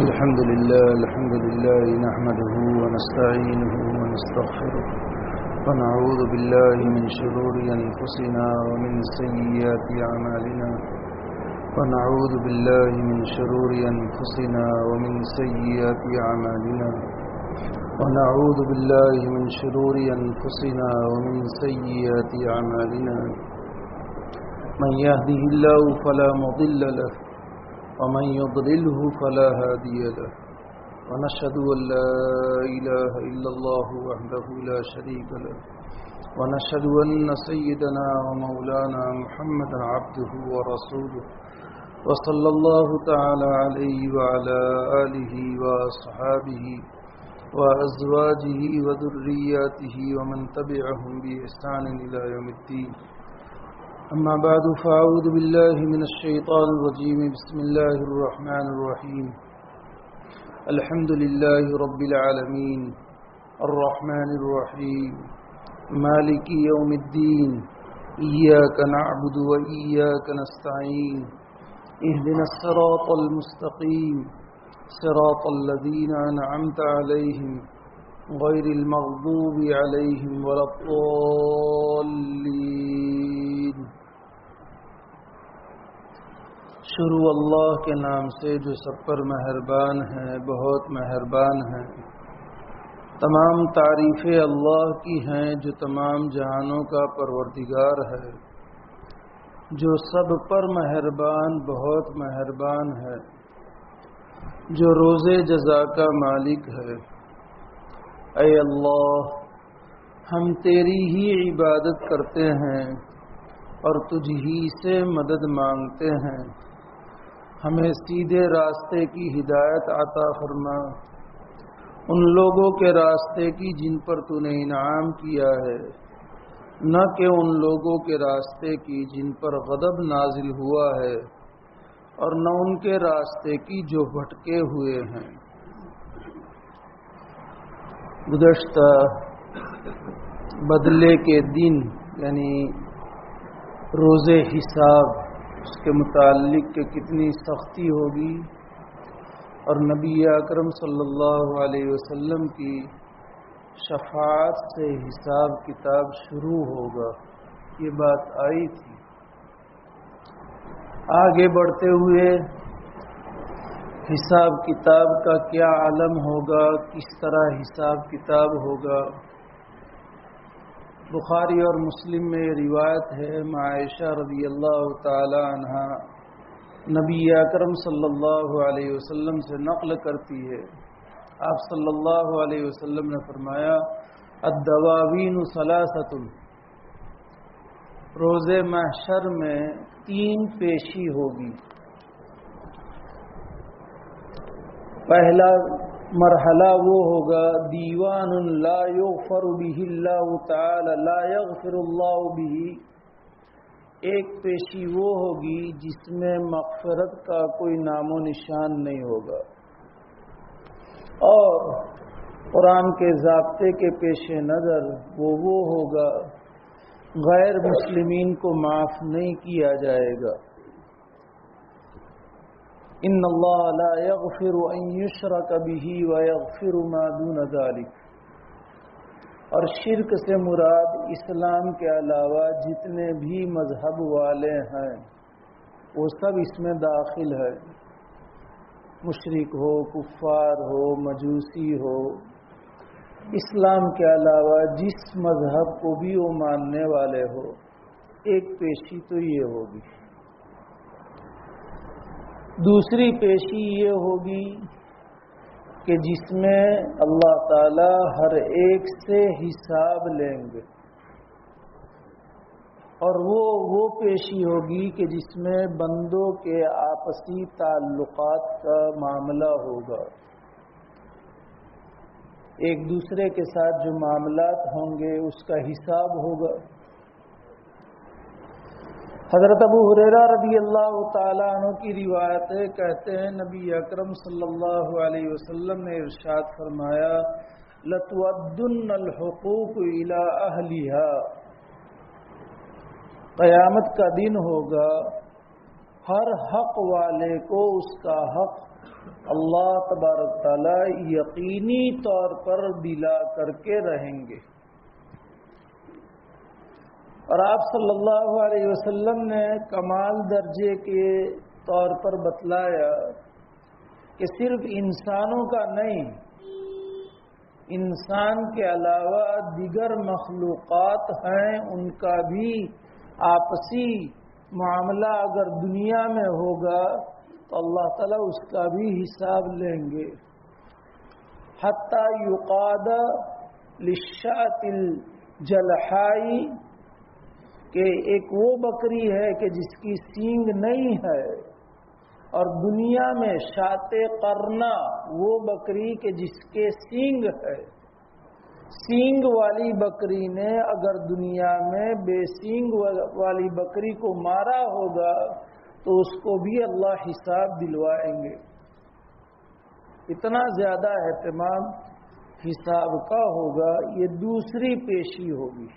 الحمد لله نحمده ونستعينه ونستغفره ونعوذ بالله من شرور أنفسنا ومن سيئات أعمالنا ونعوذ بالله من شرور أنفسنا ومن سيئات أعمالنا ونعوذ بالله من شرور أنفسنا ومن سيئات أعمالنا من يهده الله فلا مضل له ومن يضلله فلا هادي له ونشهد أن لا إله إلا الله وحده لا شريك له ونشهد أن سيدنا ومولانا محمدا عبده ورسوله وصلى الله تعالى عليه وعلى آله وأصحابه وأزواجه وذرياته ومن تبعهم بإحسان إلى يوم الدين. أما بعد فأعوذ بالله من الشيطان الرجيم. بسم الله الرحمن الرحيم. الحمد لله رب العالمين الرحمن الرحيم مالك يوم الدين إياك نعبد وإياك نستعين اهدنا الصراط المستقيم صراط الذين أنعمت عليهم غير المغضوب عليهم ولا الضالين. شروع اللہ کے نام سے جو سب پر مہربان ہے، بہت مہربان ہے. تمام تعریفیں اللہ کی ہیں جو تمام جہانوں کا پروردگار ہے، جو سب پر مہربان، بہت مہربان ہے، جو روز جزا کا مالک ہے. اے اللہ، ہم تیری ہی عبادت کرتے ہیں اور تجھ ہی سے مدد مانگتے ہیں. ہمیں سیدھے راستے کی ہدایت عطا فرما، ان لوگوں کے راستے کی جن پر تو نے انعام کیا ہے، نہ کہ ان لوگوں کے راستے کی جن پر غضب نازل ہوا ہے، اور نہ ان کے راستے کی جو بھٹکے ہوئے ہیں. گزشتہ بدلے کے دن یعنی روز حساب، اس کے متعلق کہ کتنی سختی ہوگی اور نبی اکرم صلی اللہ علیہ وسلم کی شفاعت سے حساب کتاب شروع ہوگا، یہ بات آئی تھی. آگے بڑھتے ہوئے حساب کتاب کا کیا عالم ہوگا، کس طرح حساب کتاب ہوگا. بخاری اور مسلم میں روایت ہے، عائشہ رضی اللہ تعالی عنہا نبی اکرم صلی اللہ علیہ وسلم سے نقل کرتی ہے. آپ صلی اللہ علیہ وسلم نے فرمایا، الدواوین ثلاثۃ، روز محشر میں 3 پیشی ہوگی. پہلا مرحلہ وہ ہوگا، دیوان لا یغفر به اللہ تعالی، لا یغفر اللہ به. ایک پیشی وہ ہوگی جس میں مغفرت کا کوئی نام و نشان نہیں ہوگا، اور قرآن کے ضابطے کے پیش نظر وہ ہوگا، غیر مسلمین کو معاف نہیں کیا جائے گا. ان اللہ لا یغفر ان یشرک به ویغفر ما دون ذلک. اور شرک سے مراد اسلام کے علاوہ جتنے بھی مذہب والے ہیں وہ سب اس میں داخل ہے. مشرک ہو، کفار ہو، مجوسی ہو، اسلام کے علاوہ جس مذہب کو بھی وہ ماننے والے ہو، ایک پیشی تو یہ ہوگی. دوسری پیشی یہ ہوگی کہ جس میں اللہ تعالی ہر ایک سے حساب لیں گے، اور وہ پیشی ہوگی کہ جس میں بندوں کے آپسی تعلقات کا معاملہ ہوگا. ایک دوسرے کے ساتھ جو معاملات ہوں گے اس کا حساب ہوگا. حضرت ابو ہریرہ رضی اللہ تعالیٰ عنہ کی روایت ہے، کہتے ہیں نبی اکرم صلی اللہ علیہ وسلم نے ارشاد فرمایا، لَتُؤَدُّنَّ الْحُقُوقُ إِلَىٰ أَهْلِهَا. قیامت کا دن ہوگا، ہر حق والے کو اس کا حق اللہ تبارک تعالی یقینی طور پر دلا کر کے رہیں گے۔ اور آپ صلی اللہ علیہ وسلم نے کمال درجے کے طور پر بتلایا کہ صرف انسانوں کا نہیں، انسان کے علاوہ دیگر مخلوقات ہیں، ان کا بھی آپسی معاملہ اگر دنیا میں ہوگا تو اللہ تعالیٰ اس کا بھی حساب لیں گے۔ حتی یقاد للشاۃ الجلحائی، کہ ایک وہ بکری ہے کہ جس کی سینگ نہیں ہے، اور دنیا میں شاۃ قرنہ وہ بکری کہ جس کے سینگ ہے۔ سینگ والی بکری نے اگر دنیا میں بے سینگ والی بکری کو مارا ہوگا تو اس کو بھی اللہ حساب دلوائیں گے۔ اتنا زیادہ اہتمام حساب کا ہوگا۔ یہ دوسری پیشی ہوگی،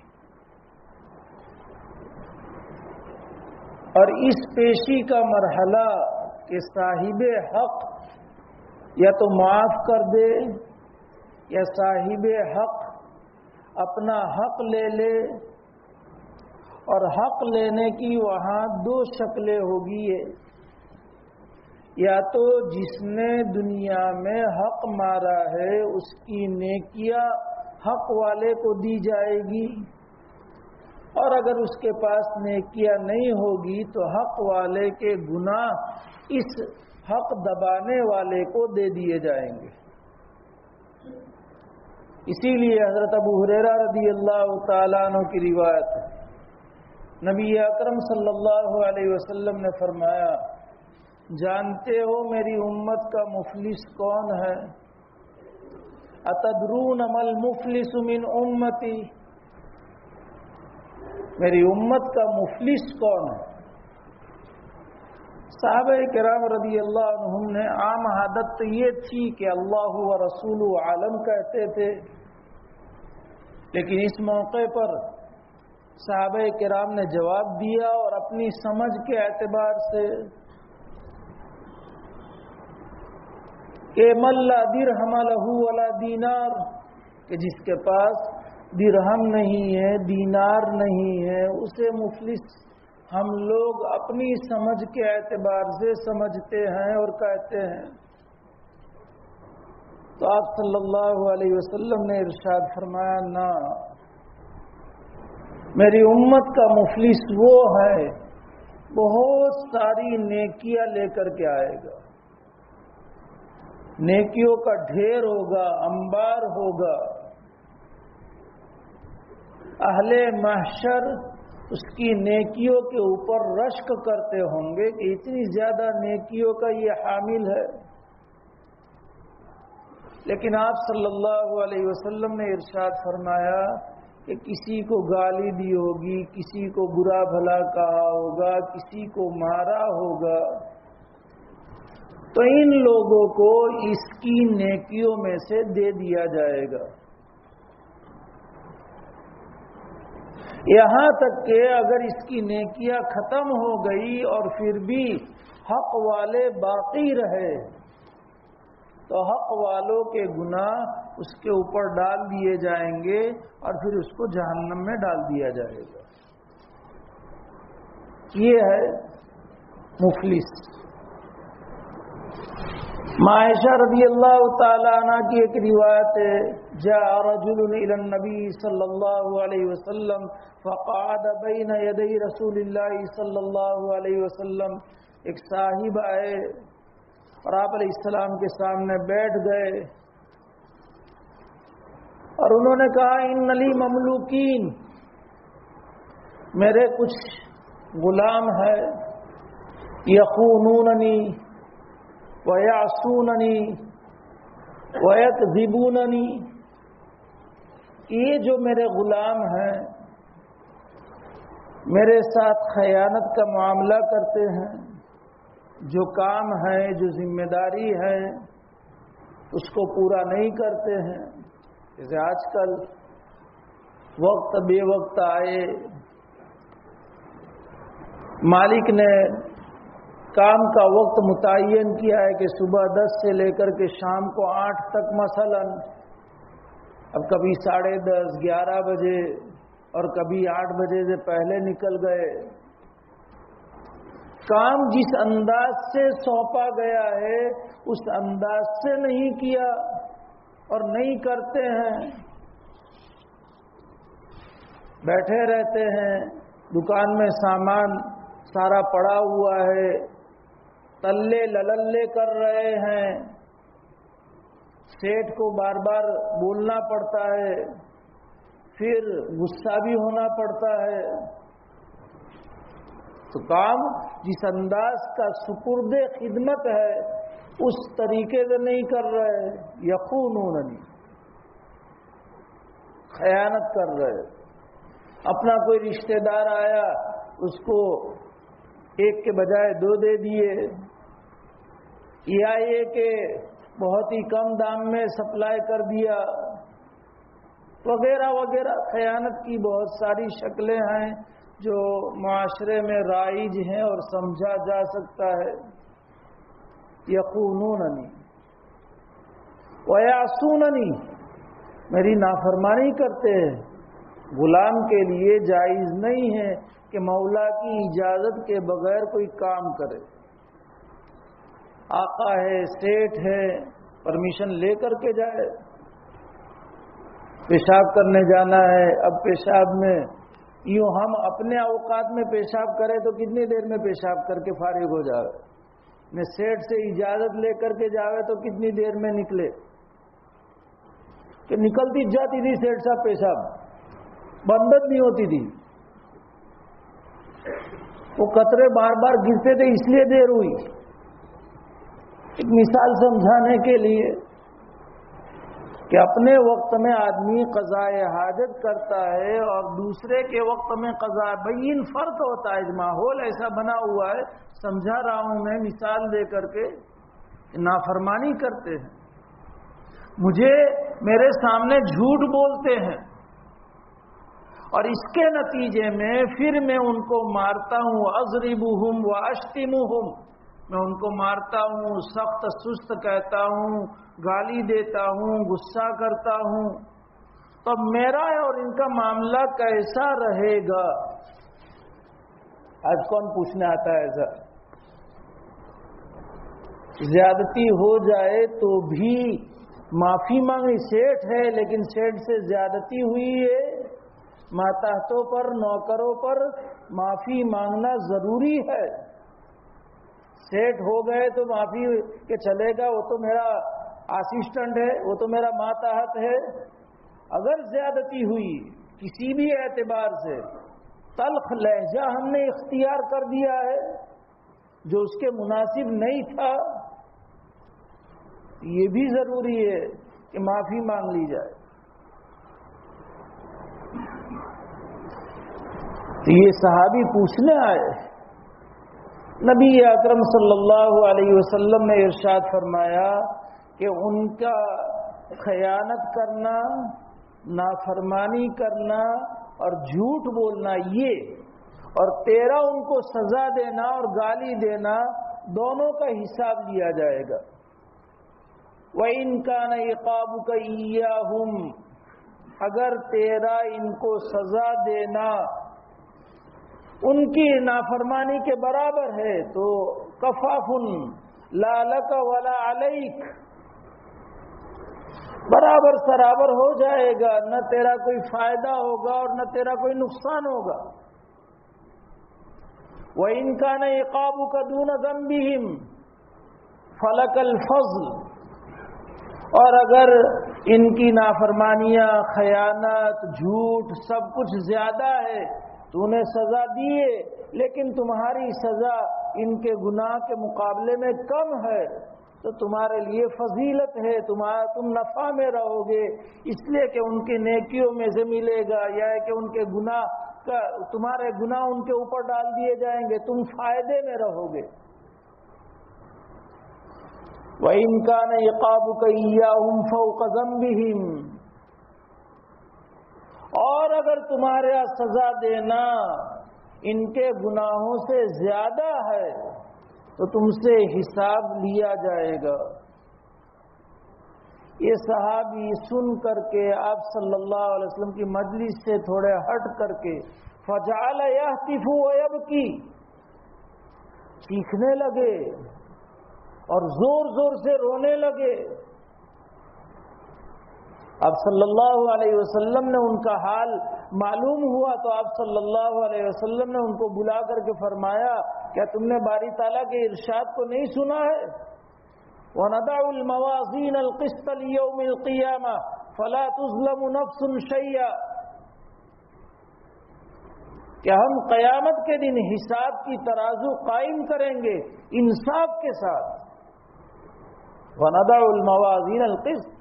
اور اس پیشی کا مرحلہ کہ صاحب حق یا تو معاف کر دے یا صاحب حق اپنا حق لے لے، اور حق لینے کی وہاں دو شکلیں ہوگی۔ یا تو جس نے دنیا میں حق مارا ہے اس کی نیکیاں حق والے کو دی جائے گی، اور اگر اس کے پاس نیکیاں نہیں ہوگی تو حق والے کے گناہ اس حق دبانے والے کو دے دیے جائیں گے۔ اسی لیے حضرت ابو ہریرہ رضی اللہ تعالیٰ عنہ کی روایت ہے، نبی اکرم صلی اللہ علیہ وسلم نے فرمایا، جانتے ہو میری امت کا مفلس کون ہے؟ اتدرون ما المفلس من امتی، میری امت کا مفلس کون ہے؟ صحابہ کرام رضی اللہ عنہم نے عام عادت تو یہ تھی کہ اللہ و رسول عالم کہتے تھے، لیکن اس موقع پر صحابہ کرام نے جواب دیا اور اپنی سمجھ کے اعتبار سے کہ من لا درہم لہ ولا دینار، کہ جس کے پاس درہم نہیں ہے دینار نہیں ہے اسے مفلس ہم لوگ اپنی سمجھ کے اعتبار سے سمجھتے ہیں اور کہتے ہیں۔ تو آپ صلی اللہ علیہ وسلم نے ارشاد فرمایا، نہ، میری امت کا مفلس وہ ہے بہت ساری نیکیاں لے کر کے آئے گا، نیکیوں کا ڈھیر ہوگا، انبار ہوگا، اہل محشر اس کی نیکیوں کے اوپر رشک کرتے ہوں گے کہ اتنی زیادہ نیکیوں کا یہ حامل ہے، لیکن آپ صلی اللہ علیہ وسلم نے ارشاد فرمایا کہ کسی کو گالی دی ہوگی، کسی کو برا بھلا کہا ہوگا، کسی کو مارا ہوگا، تو ان لوگوں کو اس کی نیکیوں میں سے دے دیا جائے گا، یہاں تک کہ اگر اس کی نیکیاں ختم ہو گئی اور پھر بھی حق والے باقی رہے تو حق والوں کے گناہ اس کے اوپر ڈال دیے جائیں گے اور پھر اس کو جہنم میں ڈال دیا جائے گا۔ یہ ہے مفلس۔ عائشہ رضی اللہ تعالی عنہ کی ایک روایت ہے، جاء رجل الى النبی صلی اللہ علیہ وسلم فقعد بین یدی رسول اللہ صلی اللہ علیہ وسلم، ایک صاحب آئے اور آپ علیہ السلام کے سامنے بیٹھ گئے اور انہوں نے کہا، ان لی مملوکین، میرے کچھ غلام ہے، یخونوننی وَيَعْصُونَنِي وَيَكْذِبُونَنِي، یہ جو میرے غلام ہیں میرے ساتھ خیانت کا معاملہ کرتے ہیں، جو کام ہے جو ذمہ داری ہے اس کو پورا نہیں کرتے ہیں، جیسے آج کل وقت بے وقت آئے، مالک نے کام کا وقت متعین کیا ہے کہ صبح 10 سے لے کر کے شام کو 8 تک مثلا، اب کبھی 10:30 11 بجے اور کبھی 8 بجے سے پہلے نکل گئے. کام جس انداز سے سونپا گیا ہے اس انداز سے نہیں کیا اور نہیں کرتے ہیں، بیٹھے رہتے ہیں. دکان میں سامان سارا پڑا ہوا ہے، تلے لللے کر رہے ہیں، سیٹ کو بار بار بولنا پڑتا ہے، پھر غصہ بھی ہونا پڑتا ہے. تو کام جس انداز کا سپرد خدمت ہے اس طریقے سے نہیں کر رہے، یخونوننی، خیانت کر رہے. اپنا کوئی رشتہ دار آیا اس کو 1 کے بجائے 2 دے دیے، یا یہ کہ بہت ہی کم دام میں سپلائی کر دیا، وغیرہ وغیرہ. خیانت کی بہت ساری شکلیں ہیں جو معاشرے میں رائج ہیں اور سمجھا جا سکتا ہے. یخونوننی ویعصوننی، میری نافرمانی کرتے ہیں. غلام کے لیے جائز نہیں ہے کہ مولا کی اجازت کے بغیر کوئی کام کرے. آقا ہے، سیٹ ہے، پرمیشن لے کر کے جائے. پیشاب کرنے جانا ہے، اب پیشاب میں یوں ہم اپنے اوقات میں پیشاب کرے تو کتنی دیر میں پیشاب کر کے فارغ ہو جاوے، میں سیٹ سے اجازت لے کر کے جاوے تو کتنی دیر میں نکلے. کہ نکلتی جاتی تھی سیٹ صاحب پیشاب، بندت نہیں ہوتی تھی. وہ قطرے بار بار گرتے تھے اس لیے دیر ہوئی. ایک مثال سمجھانے کے لیے کہ اپنے وقت میں آدمی قضاء حاجت کرتا ہے اور دوسرے کے وقت میں قضاء بین فرق ہوتا ہے. ماحول ایسا بنا ہوا ہے، سمجھا رہا ہوں میں مثال دے کر کے. نافرمانی کرتے ہیں، مجھے میرے سامنے جھوٹ بولتے ہیں اور اس کے نتیجے میں پھر میں ان کو مارتا ہوں. اضربہم واشتمہم، میں ان کو مارتا ہوں، سخت سست کہتا ہوں، گالی دیتا ہوں، غصہ کرتا ہوں. تو میرا اور ان کا معاملہ کیسا رہے گا؟ آج کون پوچھنے آتا ہے ایسا؟ زیادتی ہو جائے تو بھی معافی مانگی. سیٹ ہے لیکن سیٹ سے زیادتی ہوئی ہے، ماتحتوں پر، نوکروں پر معافی مانگنا ضروری ہے. سیٹ ہو گئے تو معافی کہ چلے گا، وہ تو میرا اسسٹنٹ ہے، وہ تو میرا ماتحت ہے. اگر زیادتی ہوئی کسی بھی اعتبار سے، تلخ لہجہ ہم نے اختیار کر دیا ہے جو اس کے مناسب نہیں تھا، یہ بھی ضروری ہے کہ معافی مانگ لی جائے. تو یہ صحابی پوچھنے آئے. نبی اکرم صلی اللہ علیہ وسلم نے ارشاد فرمایا کہ ان کا خیانت کرنا، نافرمانی کرنا اور جھوٹ بولنا، یہ اور تیرا ان کو سزا دینا اور گالی دینا، دونوں کا حساب لیا جائے گا. وَإِن كَانَ عِقَابُكَ إِيَّاهُمْ، اگر تیرا ان کو سزا دینا ان کی نافرمانی کے برابر ہے تو کفافن لا لک ولا علیک، برابر سرابر ہو جائے گا، نہ تیرا کوئی فائدہ ہوگا اور نہ تیرا کوئی نقصان ہوگا. وَإِن كَانَ عِقَابُكَ دُونَ ذَنبِهِمْ فَلَكَ الْفَضْلُ، اور اگر ان کی نافرمانیاں، خیانت، جھوٹ سب کچھ زیادہ ہے، تو انہیں سزا دیے لیکن تمہاری سزا ان کے گناہ کے مقابلے میں کم ہے، تو تمہارے لیے فضیلت ہے، تم نفع میں رہو گے اس لیے کہ ان کی نیکیوں میں سے ملے گا، یا کہ ان کے گناہ کا، تمہارے گناہ ان کے اوپر ڈال دیے جائیں گے، تم فائدے میں رہو گے. وَإِن كَانَ عِقَابُكَ إِيَّاهُمْ فَوْقَ ذَنبِهِمْ، اور اگر تمہارا سزا دینا ان کے گناہوں سے زیادہ ہے تو تم سے حساب لیا جائے گا۔ یہ صحابی سن کر کے آپ صلی اللہ علیہ وسلم کی مجلس سے تھوڑے ہٹ کر کے فجعل یہتف ویبکی، چیخنے لگے اور زور زور سے رونے لگے۔ آپ صلی اللہ علیہ وسلم نے ان کا حال معلوم ہوا تو آپ صلی اللہ علیہ وسلم نے ان کو بلا کر کے فرمایا، کیا تم نے باری تعالیٰ کے ارشاد کو نہیں سنا ہے؟ وَنَضَعُ الْمَوَازِينَ الْقِسْطَ لِيَوْمِ الْقِيَامَةِ فَلَا تُظْلَمُ نَفْسٌ شَيْئًا، کہ ہم قیامت کے دن حساب کی ترازو قائم کریں گے انصاف کے ساتھ۔ وَنَضَعُ الْمَوَازِينَ الْقِسْطَ،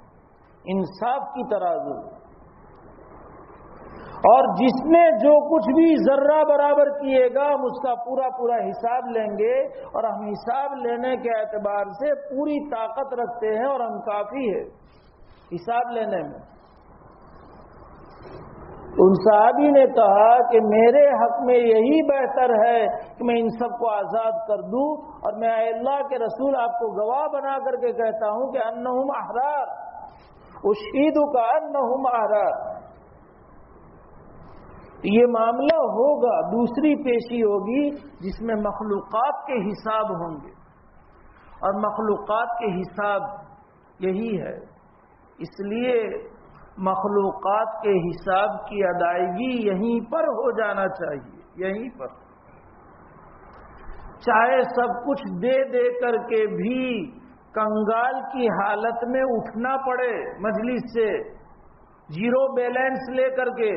انصاف کی ترازو، اور جس نے جو کچھ بھی ذرہ برابر کیے گا ہم اس کا پورا پورا حساب لیں گے، اور ہم حساب لینے کے اعتبار سے پوری طاقت رکھتے ہیں اور ہم کافی ہے حساب لینے میں۔ ان صحابی نے کہا کہ میرے حق میں یہی بہتر ہے کہ میں ان سب کو آزاد کر دوں، اور میں اللہ کے رسول آپ کو گواہ بنا کر کے کہتا ہوں کہ انہم احرار، اشہدک انہم احرار۔ یہ معاملہ ہوگا، دوسری پیشی ہوگی جس میں مخلوقات کے حساب ہوں گے، اور مخلوقات کے حساب یہی ہے، اس لیے مخلوقات کے حساب کی ادائیگی یہیں پر ہو جانا چاہیے، یہیں پر، چاہے سب کچھ دے دے کر کے بھی کنگال کی حالت میں اٹھنا پڑے مجلس سے، زیرو بیلنس لے کر کے،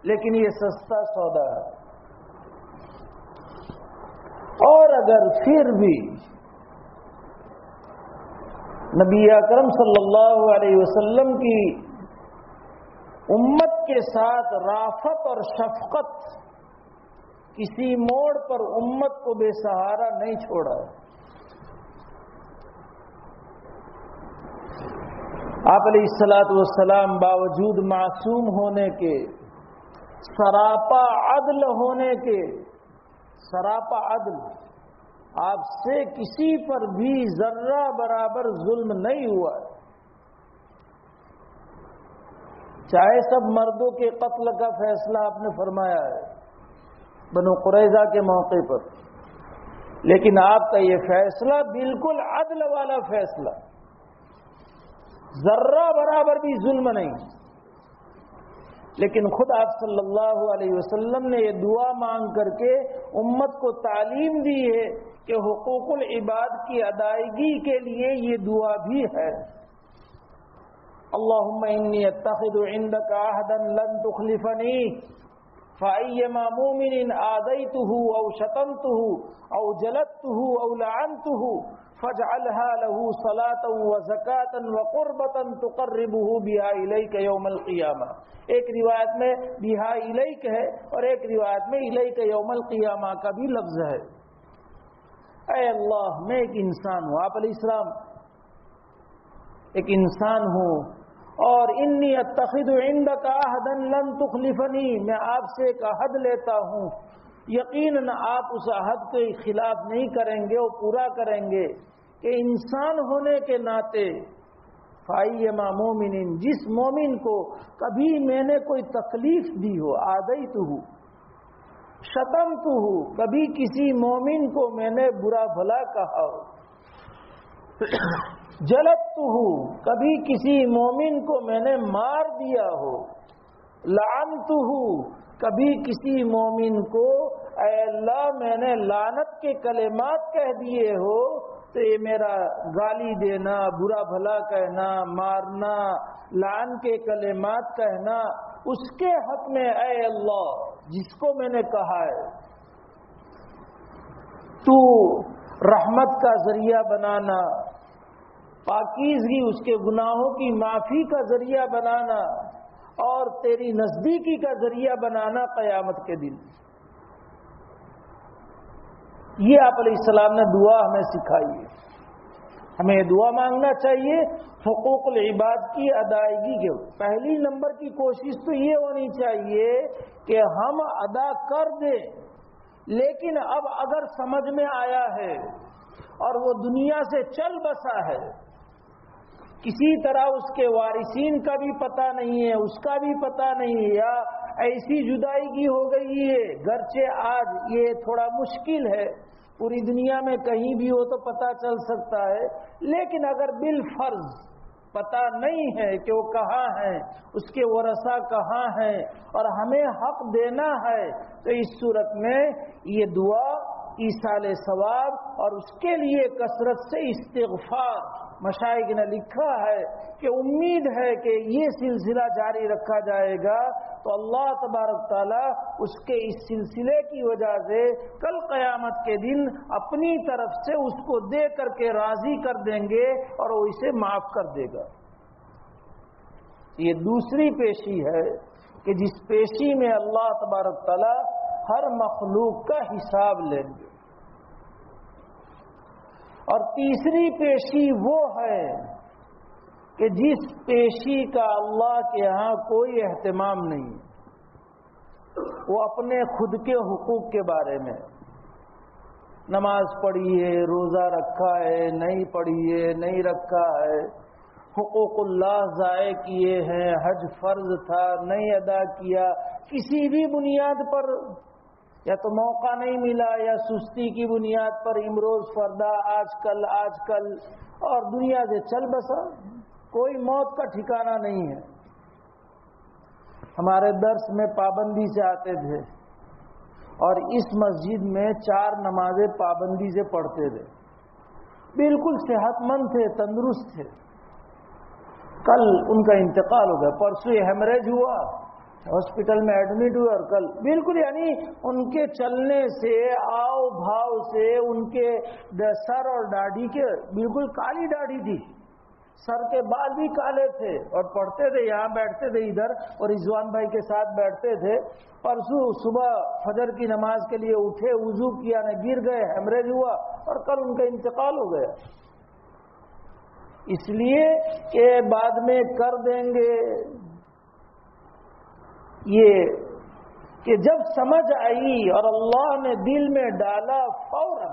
لیکن یہ سستا سودا ہے۔ اور اگر پھر بھی نبی اکرم صلی اللہ علیہ وسلم کی امت کے ساتھ رافت اور شفقت کسی موڑ پر امت کو بے سہارا نہیں چھوڑا، آپ علیہ الصلوۃ والسلام باوجود معصوم ہونے کے، سراپا عدل ہونے کے، سراپا عدل، آپ سے کسی پر بھی ذرہ برابر ظلم نہیں ہوا، چاہے سب مردوں کے قتل کا فیصلہ آپ نے فرمایا ہے بنو قریظہ کے موقع پر، لیکن آپ کا یہ فیصلہ بالکل عدل والا فیصلہ، ذرہ برابر بھی ظلم نہیں۔ لیکن خود آپ صلی اللہ علیہ وسلم نے یہ دعا مانگ کر کے امت کو تعلیم دی ہے کہ حقوق العباد کی ادائیگی کے لیے یہ دعا بھی ہے، اللہم انی اتخذ عندک عہدا لن تخلفنی فأیما مومن آذیتہ او شتمتہ او جلدتہ او لعنتہ فاجعلها له صلاة وزکاة وقربة تقربہ بہا الیک یوم القیامہ۔ ایک روایت میں بہا الیک ہے اور ایک روایت میں الیک یوم القیامہ کا بھی لفظ ہے۔ اے اللہ، میں ایک انسان ہوں، آپ علیہ السلام ایک انسان ہوں، اور انی اتخذ عندک عہدا لن تخلفنی، میں آپ سے ایک عہد لیتا ہوں، یقیناً آپ اس عہد کے خلاف نہیں کریں گے اور پورا کریں گے، کہ انسان ہونے کے ناطے فَأَيَّمَا مُؤْمِنٍ، جس مومن کو کبھی میں نے کوئی تکلیف دی ہو، آذَيْتُهُ شتمتہ، کبھی کسی مومن کو میں نے برا بھلا کہا ہو، جلدتہ، کبھی کسی مومن کو میں نے مار دیا ہو، لعنتہ، کبھی کسی مومن کو اے اللہ میں نے لعنت کے کلمات کہہ دیے ہو، تو یہ میرا گالی دینا، برا بھلا کہنا، مارنا، لعن کے کلمات کہنا، اس کے حق میں اے اللہ جس کو میں نے کہا ہے تو رحمت کا ذریعہ بنانا، پاکیزگی، اس کے گناہوں کی معافی کا ذریعہ بنانا، اور تیری نزدیکی کا ذریعہ بنانا قیامت کے دن۔ یہ آپ علیہ السلام نے دعا ہمیں سکھائی ہے، ہمیں یہ دعا مانگنا چاہیے حقوق العباد کی ادائیگی کے۔ پہلی نمبر کی کوشش تو یہ ہونی چاہیے کہ ہم ادا کر دیں، لیکن اب اگر سمجھ میں آیا ہے اور وہ دنیا سے چل بسا ہے، کسی طرح اس کے وارثین کا بھی پتہ نہیں ہے، اس کا بھی پتہ نہیں ہے، یا ایسی جدائی کی ہو گئی ہے، گرچہ آج یہ تھوڑا مشکل ہے، پوری دنیا میں کہیں بھی ہو تو پتہ چل سکتا ہے، لیکن اگر بالفرض پتہ نہیں ہے کہ وہ کہاں ہیں، اس کے ورثہ کہاں ہیں، اور ہمیں حق دینا ہے، تو اس صورت میں یہ دعا ایصال ثواب اور اس کے لیے کثرت سے استغفار، مشائخ نے لکھا ہے کہ امید ہے کہ یہ سلسلہ جاری رکھا جائے گا تو اللہ تبارک تعالیٰ اس کے اس سلسلے کی وجہ سے کل قیامت کے دن اپنی طرف سے اس کو دے کر کے راضی کر دیں گے اور وہ اسے معاف کر دے گا۔ یہ دوسری پیشی ہے کہ جس پیشی میں اللہ تبارک تعالیٰ ہر مخلوق کا حساب لیں گے، اور تیسری پیشی وہ ہے کہ جس پیشی کا اللہ کے ہاں کوئی اہتمام نہیں، وہ اپنے خود کے حقوق کے بارے میں، نماز پڑھی ہے، روزہ رکھا ہے، نہیں پڑھی ہے، نہیں رکھا ہے، حقوق اللہ ضائع کیے ہیں، حج فرض تھا نہیں ادا کیا، کسی بھی بنیاد پر، یا تو موقع نہیں ملا یا سستی کی بنیاد پر امروز فردا آج کل اور دنیا سے چل بسا، کوئی موت کا ٹھکانہ نہیں ہے۔ ہمارے درس میں پابندی سے آتے تھے اور اس مسجد میں 4 نمازیں پابندی سے پڑھتے تھے، بالکل صحت مند تھے، تندرست تھے۔ کل ان کا انتقال ہو گیا، پرسوں ہیمریج ہوا، ہاسپٹل میں ایڈمٹ ہوئے، اور کل بالکل یعنی ان کے چلنے سے، آؤ بھاؤ سے، ان کے سر اور داڑھی کے بالکل کالی داڑھی تھی، سر کے بال بھی کالے تھے، اور پڑھتے تھے، یہاں بیٹھتے تھے ادھر، اور رضوان بھائی کے ساتھ بیٹھتے تھے۔ پرسوں صبح فجر کی نماز کے لیے اٹھے، وضو کیا، نہ گر گئے، ہیمریج ہوا، اور کل ان کا انتقال ہو گیا۔ اس لیے کہ بعد میں کر دیں گے، یہ کہ جب سمجھ آئی اور اللہ نے دل میں ڈالا، فوراً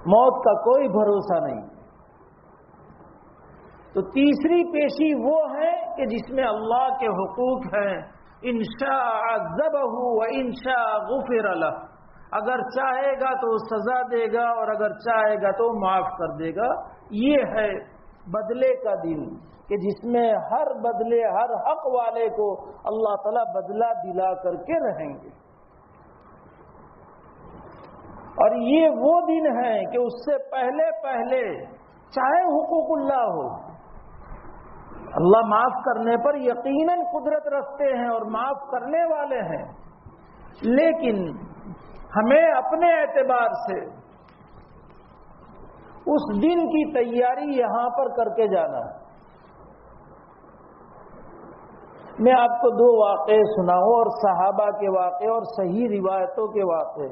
موت کا کوئی بھروسہ نہیں۔ تو تیسری پیشی وہ ہے کہ جس میں اللہ کے حقوق ہیں، انشاء عذبہ و انشاء غفر لہ، اگر چاہے گا تو سزا دے گا اور اگر چاہے گا تو معاف کر دے گا۔ یہ ہے بدلے کا دن کہ جس میں ہر بدلے، ہر حق والے کو اللہ تعالیٰ بدلہ دلا کر کے رہیں گے، اور یہ وہ دن ہے کہ اس سے پہلے چاہے حقوق اللہ ہو، اللہ معاف کرنے پر یقیناً قدرت رکھتے ہیں اور معاف کرنے والے ہیں، لیکن ہمیں اپنے اعتبار سے اس دن کی تیاری یہاں پر کر کے جانا ہے۔ میں آپ کو 2 واقعے سناؤں، اور صحابہ کے واقعے اور صحیح روایتوں کے واقعے،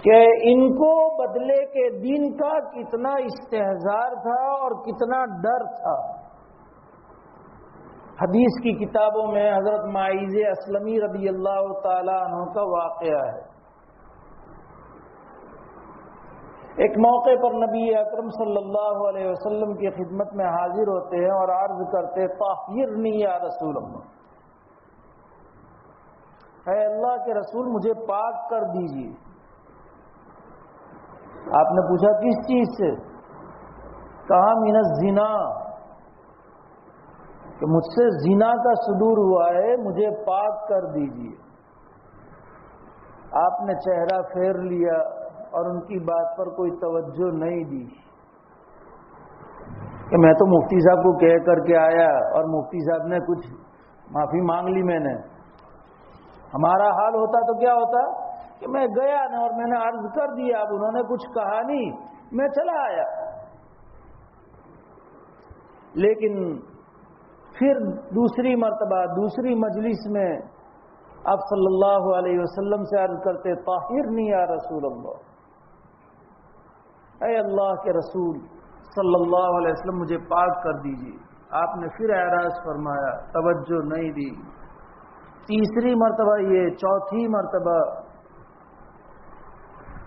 کہ ان کو بدلے کے دن کا کتنا استحضار تھا اور کتنا ڈر تھا۔ حدیث کی کتابوں میں حضرت معیذ اسلمی رضی اللہ تعالی عنہ کا واقعہ ہے۔ ایک موقع پر نبی اکرم صلی اللہ علیہ وسلم کی خدمت میں حاضر ہوتے ہیں اور عرض کرتے، طاہرنی یا رسول اللہ، اے اللہ کے رسول مجھے پاک کر دیجیے۔ آپ نے پوچھا کس چیز سے؟ کہا من الزنا، کہ مجھ سے زنا کا صدور ہوا ہے، مجھے پاک کر دیجیے۔ آپ نے چہرہ پھیر لیا اور ان کی بات پر کوئی توجہ نہیں دی، کہ میں تو مفتی صاحب کو کہہ کر کے آیا اور مفتی صاحب نے کچھ معافی مانگ لی، میں نے، ہمارا حال ہوتا تو کیا ہوتا کہ میں گیا نا اور میں نے عرض کر دیا، اب انہوں نے کچھ کہا نہیں، میں چلا آیا۔ لیکن پھر دوسری مرتبہ دوسری مجلس میں آپ صلی اللہ علیہ وسلم سے عرض کرتے، طاہرنی یا رسول اللہ، اے اللہ کے رسول صلی اللہ علیہ وسلم مجھے پاک کر دیجیے۔ آپ نے پھر اعراض فرمایا، توجہ نہیں دی۔ تیسری مرتبہ یہ، چوتھی مرتبہ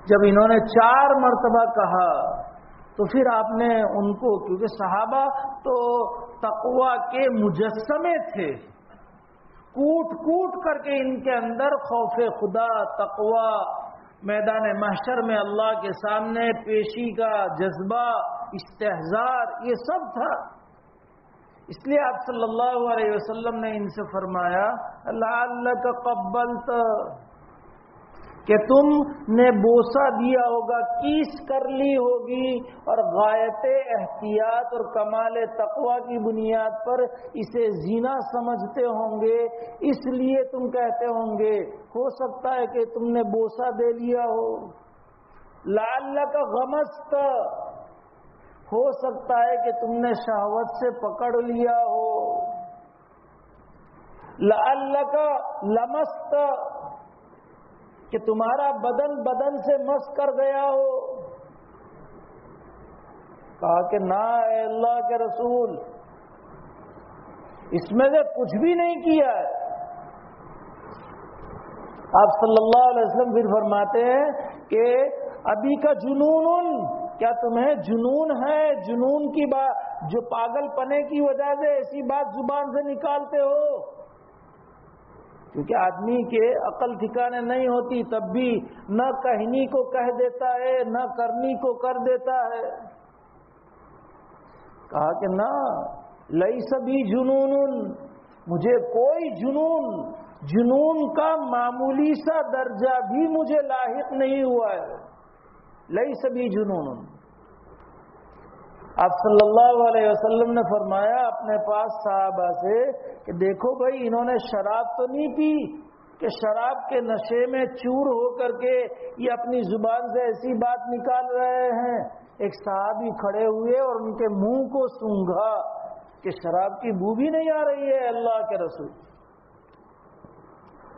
جب انہوں نے 4 مرتبہ کہا تو پھر آپ نے ان کو، کیونکہ صحابہ تو تقوی کے مجسمے تھے، کوٹ کوٹ کر کے ان کے اندر خوف خدا، تقوی، میدان محشر میں اللہ کے سامنے پیشی کا جذبہ، استحضار، یہ سب تھا۔ اس لیے آپ صلی اللہ علیہ وسلم نے ان سے فرمایا لعلک قبلت، کہ تم نے بوسہ دیا ہوگا، کیس کر لی ہوگی، اور غایت احتیاط اور کمال تقوی کی بنیاد پر اسے زنا سمجھتے ہوں گے، اس لیے تم کہتے ہوں گے ہو سکتا ہے کہ تم نے بوسہ دے لیا ہو۔ لعلک غمست، ہو سکتا ہے کہ تم نے شہوت سے پکڑ لیا ہو۔ لعلک لمست، کہ تمہارا بدن سے مس کر گیا ہو۔ کہا کہ نہ اے اللہ کے رسول، اس میں سے کچھ بھی نہیں کیا ہے۔ آپ صلی اللہ علیہ وسلم پھر فرماتے ہیں کہ ابھی کا جنون، کیا تمہیں جنون ہے؟ جنون کی بات، جو پاگل پنے کی وجہ سے ایسی بات زبان سے نکالتے ہو؟ کیونکہ آدمی کے عقل ٹھکانے نہیں ہوتی، تب بھی نہ کہنی کو کہہ دیتا ہے، نہ کرنی کو کر دیتا ہے۔ کہا کہ نہ، لیس بی جنون، مجھے کوئی جنون کا معمولی سا درجہ بھی مجھے لاحق نہیں ہوا ہے۔ لیس بی جنون۔ آپ صلی اللہ علیہ وسلم نے فرمایا اپنے پاس صحابہ سے کہ دیکھو بھائی، انہوں نے شراب تو نہیں پی کہ شراب کے نشے میں چور ہو کر کے یہ اپنی زبان سے ایسی بات نکال رہے ہیں۔ ایک صحابی کھڑے ہوئے اور ان کے منہ کو سونگھا کہ شراب کی بو بھی نہیں آ رہی ہے اللہ کے رسول۔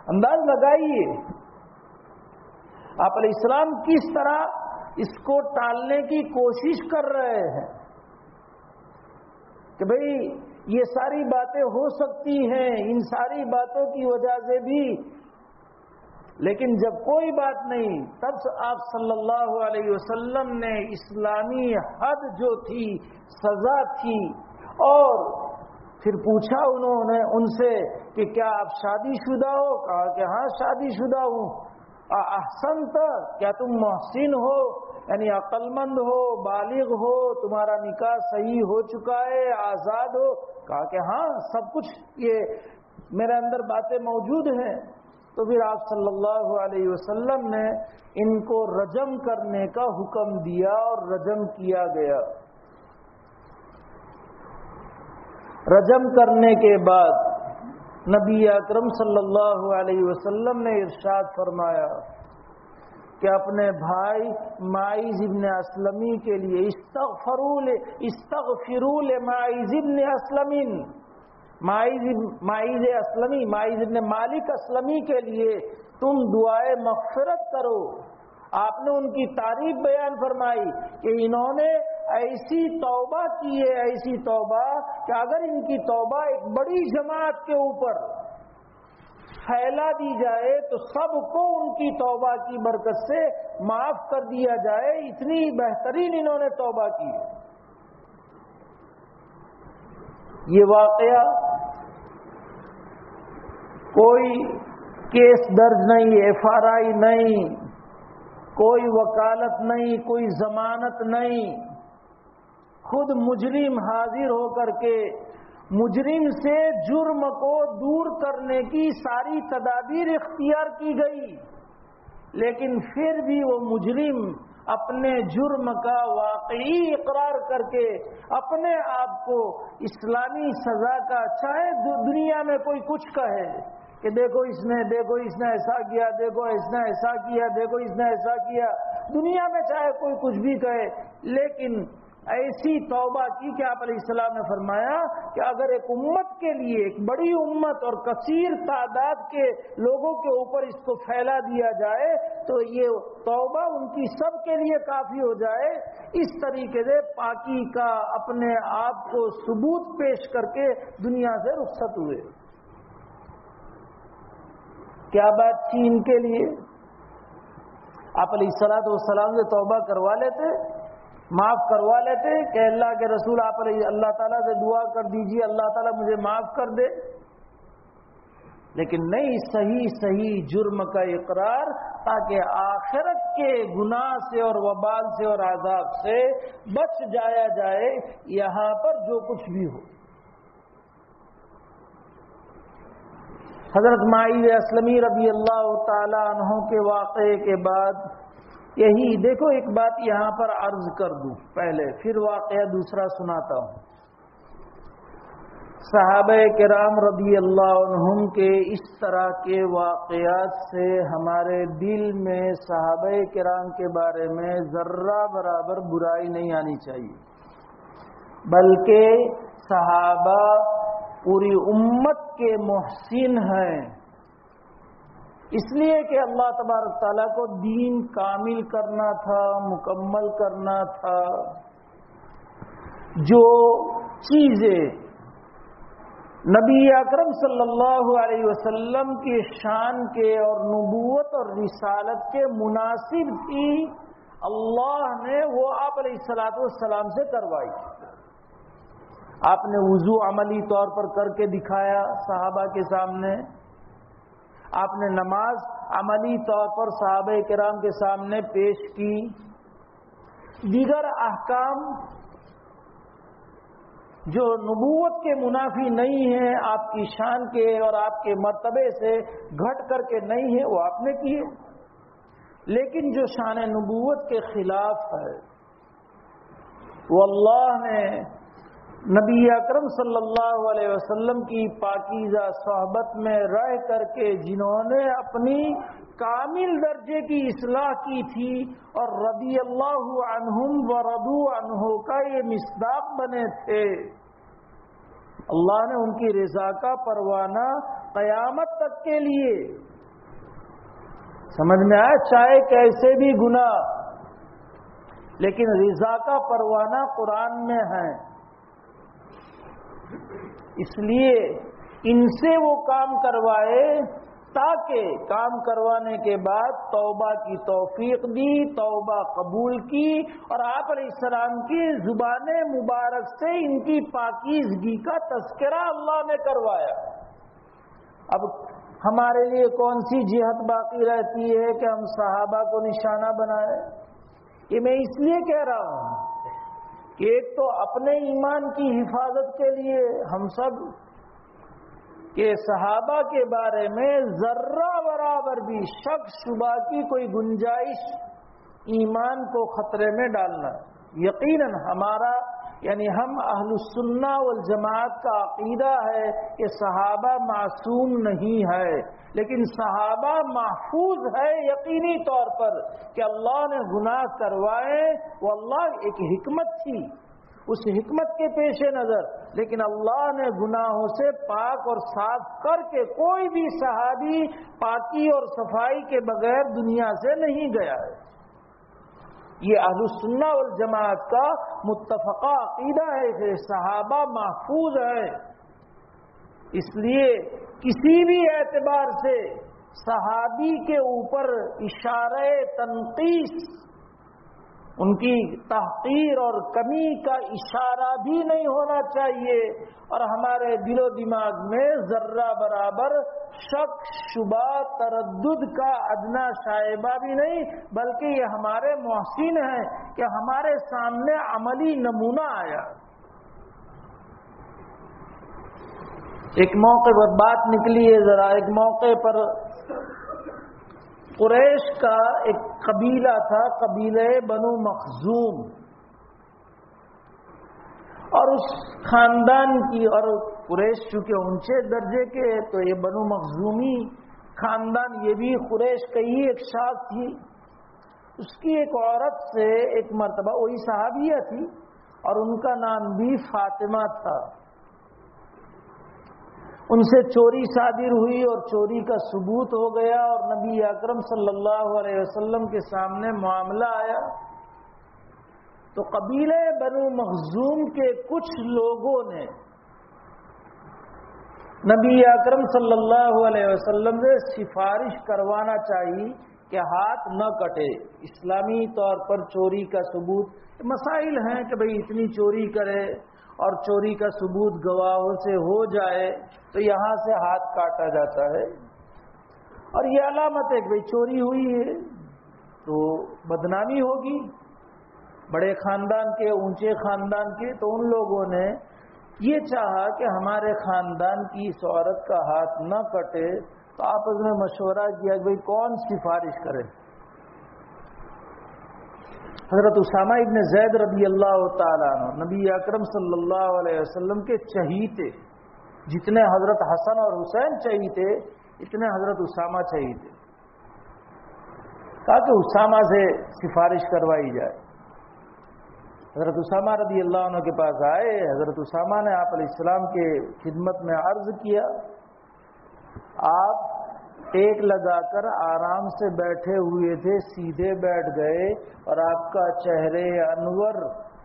انداز لگائیے آپ علیہ السلام کس طرح اس کو ٹالنے کی کوشش کر رہے ہیں کہ بھئی یہ ساری باتیں ہو سکتی ہیں، ان ساری باتوں کی وجہ سے بھی، لیکن جب کوئی بات نہیں، تب آپ صلی اللہ علیہ وسلم نے اسلامی حد جو تھی، سزا تھی، اور پھر پوچھا انہوں نے ان سے کہ کیا آپ شادی شدہ ہو؟ کہا کہ ہاں شادی شدہ ہوں۔ احسنت، کیا تم محسن ہو، یعنی عقل مند ہو، بالغ ہو، تمہارا نکاح صحیح ہو چکا ہے، آزاد ہو؟ کہا کہ ہاں سب کچھ یہ میرے اندر باتیں موجود ہیں۔ تو پھر آپ صلی اللہ علیہ وسلم نے ان کو رجم کرنے کا حکم دیا اور رجم کیا گیا۔ رجم کرنے کے بعد نبی اکرم صلی اللہ علیہ وسلم نے ارشاد فرمایا کہ اپنے بھائی ماعز ابن اسلمی کے لیے استغفروا لماعز ابن اسلم، ماعز ابن مالک اسلمی کے لیے تم دعائے مغفرت کرو۔ آپ نے ان کی تعریف بیان فرمائی کہ انہوں نے ایسی توبہ کی ہے، ایسی توبہ کہ اگر ان کی توبہ ایک بڑی جماعت کے اوپر پھیلا دی جائے تو سب کو ان کی توبہ کی برکت سے معاف کر دیا جائے، اتنی بہترین انہوں نے توبہ کی۔ یہ واقعہ کوئی کیس درج نہیں، FRI نہیں، کوئی وکالت نہیں، کوئی ضمانت نہیں، خود مجرم حاضر ہو کر کے مجرم سے جرم کو دور کرنے کی ساری تدابیر اختیار کی گئی، لیکن پھر بھی وہ مجرم اپنے جرم کا واقعی اقرار کر کے اپنے آپ کو اسلامی سزا کا، چاہے دنیا میں کوئی کچھ کہے کہ دیکھو اس نے ایسا کیا، دیکھو اس نے ایسا کیا، دیکھو اس نے ایسا کیا، دنیا میں چاہے کوئی کچھ بھی کہے، لیکن ایسی توبہ کی کہ آپ علیہ السلام نے فرمایا کہ اگر ایک امت کے لیے، ایک بڑی امت اور کثیر تعداد کے لوگوں کے اوپر اس کو پھیلا دیا جائے تو یہ توبہ ان کی سب کے لیے کافی ہو جائے۔ اس طریقے سے پاکی کا اپنے آپ کو ثبوت پیش کر کے دنیا سے رخصت ہوئے۔ کیا بات تھی ان کے لیے؟ آپ علیہ الصلوۃ والسلام سے توبہ کروا لیتے، معاف کروا لیتے کہ اللہ کے رسول آپ اللہ تعالیٰ سے دعا کر دیجیے اللہ تعالیٰ مجھے معاف کر دے، لیکن نہیں، صحیح جرم کا اقرار، تاکہ آخرت کے گناہ سے اور وبال سے اور عذاب سے بچ جایا جائے، یہاں پر جو کچھ بھی ہو۔ حضرت معاذ اسلمی رضی اللہ تعالی عنہ کے واقعے کے بعد یہی دیکھو، ایک بات یہاں پر عرض کر دوں پہلے، پھر واقعہ دوسرا سناتا ہوں۔ صحابہ کرام رضی اللہ عنہم کے اس طرح کے واقعات سے ہمارے دل میں صحابہ کرام کے بارے میں ذرہ برابر برائی نہیں آنی چاہیے، بلکہ صحابہ پوری امت کے محسن ہیں، اس لیے کہ اللہ تبارک تعالیٰ کو دین کامل کرنا تھا، مکمل کرنا تھا۔ جو چیزیں نبی اکرم صلی اللہ علیہ وسلم کی شان کے اور نبوت اور رسالت کے مناسب تھی، اللہ نے وہ آپ علیہ الصلوۃ والسلام سے کروائی۔ آپ نے وضو عملی طور پر کر کے دکھایا صحابہ کے سامنے، آپ نے نماز عملی طور پر صحابہ کرام کے سامنے پیش کی، دیگر احکام جو نبوت کے منافی نہیں ہیں، آپ کی شان کے اور آپ کے مرتبے سے گھٹ کر کے نہیں ہیں، وہ آپ نے کیے، لیکن جو شان نبوت کے خلاف ہے وہ اللہ نے نبی اکرم صلی اللہ علیہ وسلم کی پاکیزہ صحبت میں رہ کر کے جنہوں نے اپنی کامل درجے کی اصلاح کی تھی اور رضی اللہ عنہم ورضوا عنہ کا یہ مصداق بنے تھے، اللہ نے ان کی رضا کا پروانہ قیامت تک کے لیے، سمجھ میں آیا، چاہے کیسے بھی گناہ، لیکن رضا کا پروانہ قرآن میں ہے، اس لیے ان سے وہ کام کروائے تاکہ کام کروانے کے بعد توبہ کی توفیق دی، توبہ قبول کی، اور آپ علیہ السلام کی زبان مبارک سے ان کی پاکیزگی کا تذکرہ اللہ نے کروایا۔ اب ہمارے لیے کون سی جہت باقی رہتی ہے کہ ہم صحابہ کو نشانہ بنائیں؟ یہ میں اس لیے کہہ رہا ہوں کہ ایک تو اپنے ایمان کی حفاظت کے لیے ہم سب کہ صحابہ کے بارے میں ذرہ برابر بھی شک شبہ کی کوئی گنجائش ایمان کو خطرے میں ڈالنا، یقیناً ہمارا یعنی ہم اہل السنہ والجماعت کا عقیدہ ہے کہ صحابہ معصوم نہیں ہے، لیکن صحابہ محفوظ ہے یقینی طور پر کہ اللہ نے گناہ کروائے، وہ اللہ ایک حکمت تھی، اس حکمت کے پیش نظر، لیکن اللہ نے گناہوں سے پاک اور صاف کر کے کوئی بھی صحابی پاکی اور صفائی کے بغیر دنیا سے نہیں گیا ہے۔ یہ اہل السنہ والجماعت کا متفقہ عقیدہ ہے کہ صحابہ محفوظ ہے، اس لیے کسی بھی اعتبار سے صحابی کے اوپر اشارہ تنقیص، ان کی تحقیر اور کمی کا اشارہ بھی نہیں ہونا چاہیے، اور ہمارے دل و دماغ میں ذرہ برابر شک شبہ تردد کا ادنا شائبہ بھی نہیں، بلکہ یہ ہمارے محسن ہیں کہ ہمارے سامنے عملی نمونہ آیا۔ ایک موقع پر بات نکلی ہے، ذرا ایک موقع پر قریش کا ایک قبیلہ تھا، قبیلہ بنو مخزوم، اور اس خاندان کی، اور قریش چونکہ اونچے درجے کے، تو یہ بنو مخزومی خاندان یہ بھی قریش کا ہی ایک شاخ تھی۔ اس کی ایک عورت سے ایک مرتبہ، وہی صحابیہ تھی اور ان کا نام بھی فاطمہ تھا، ان سے چوری صادر ہوئی اور چوری کا ثبوت ہو گیا، اور نبی اکرم صلی اللہ علیہ وسلم کے سامنے معاملہ آیا، تو قبیلہ بنو مخزوم کے کچھ لوگوں نے نبی اکرم صلی اللہ علیہ وسلم سے سفارش کروانا چاہی کہ ہاتھ نہ کٹے. اسلامی طور پر چوری کا ثبوت مسائل ہیں کہ بھئی اتنی چوری کرے اور چوری کا ثبوت گواہوں سے ہو جائے تو یہاں سے ہاتھ کاٹا جاتا ہے. اور یہ علامت ہے کہ بھئی چوری ہوئی ہے تو بدنامی ہوگی. بڑے خاندان کے، اونچے خاندان کے، تو ان لوگوں نے یہ چاہا کہ ہمارے خاندان کی اس عورت کا ہاتھ نہ کٹے، تو آپس میں مشورہ کیا کہ بھئی کون سفارش کرے. حضرت اسامہ ابن زید رضی اللہ تعالیٰ عنہ نبی اکرم صلی اللہ علیہ وسلم کے چہیتے، جتنے حضرت حسن اور حسین چہیتے اتنے حضرت اسامہ چہیتے، کہا کہ اسامہ سے سفارش کروائی جائے. حضرت اسامہ رضی اللہ عنہ کے پاس آئے. حضرت اسامہ نے آپ علیہ السلام کے خدمت میں عرض کیا. آپ ٹیک لگا کر آرام سے بیٹھے ہوئے تھے، سیدھے بیٹھ گئے اور آپ کا چہرے انور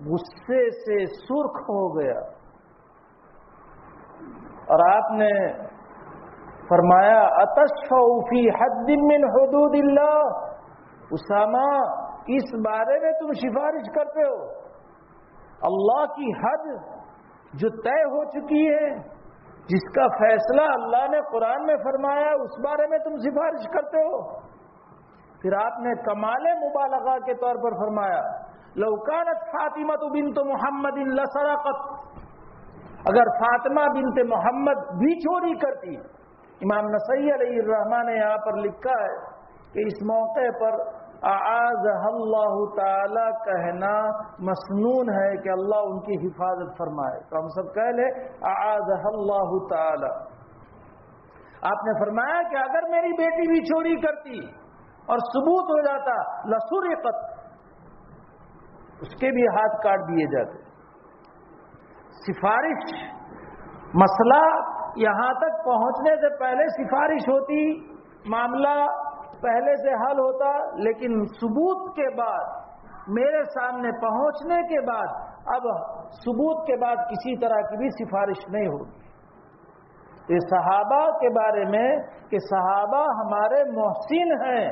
غصے سے سرخ ہو گیا، اور آپ نے فرمایا اتشفع فی حد من حدود اللہ. اسامہ، کس بارے میں تم سفارش کرتے ہو؟ اللہ کی حد جو طے ہو چکی ہے، جس کا فیصلہ اللہ نے قرآن میں فرمایا، اس بارے میں تم سفارش کرتے ہو؟ پھر آپ نے کمال مبالغہ کے طور پر فرمایا لو کانت فاطمہ بنت محمد لسرقت. اگر فاطمہ بنت محمد بھی چوری کرتی. امام نسائی علیہ الرحمہ نے یہاں پر لکھا ہے کہ اس موقع پر اعاذہ اللہ تعالی کہنا مسنون ہے کہ اللہ ان کی حفاظت فرمائے. تو ہم سب کہہ لیں اعاذہ اللہ تعالی. آپ نے فرمایا کہ اگر میری بیٹی بھی چوری کرتی اور ثبوت ہو جاتا لسرقت، اس کے بھی ہاتھ کاٹ دیے جاتے. سفارش، مسئلہ یہاں تک پہنچنے سے پہلے سفارش ہوتی، معاملہ پہلے سے حل ہوتا، لیکن ثبوت کے بعد، میرے سامنے پہنچنے کے بعد، اب ثبوت کے بعد کسی طرح کی بھی سفارش نہیں ہوگی. یہ صحابہ کے بارے میں کہ صحابہ ہمارے محسن ہیں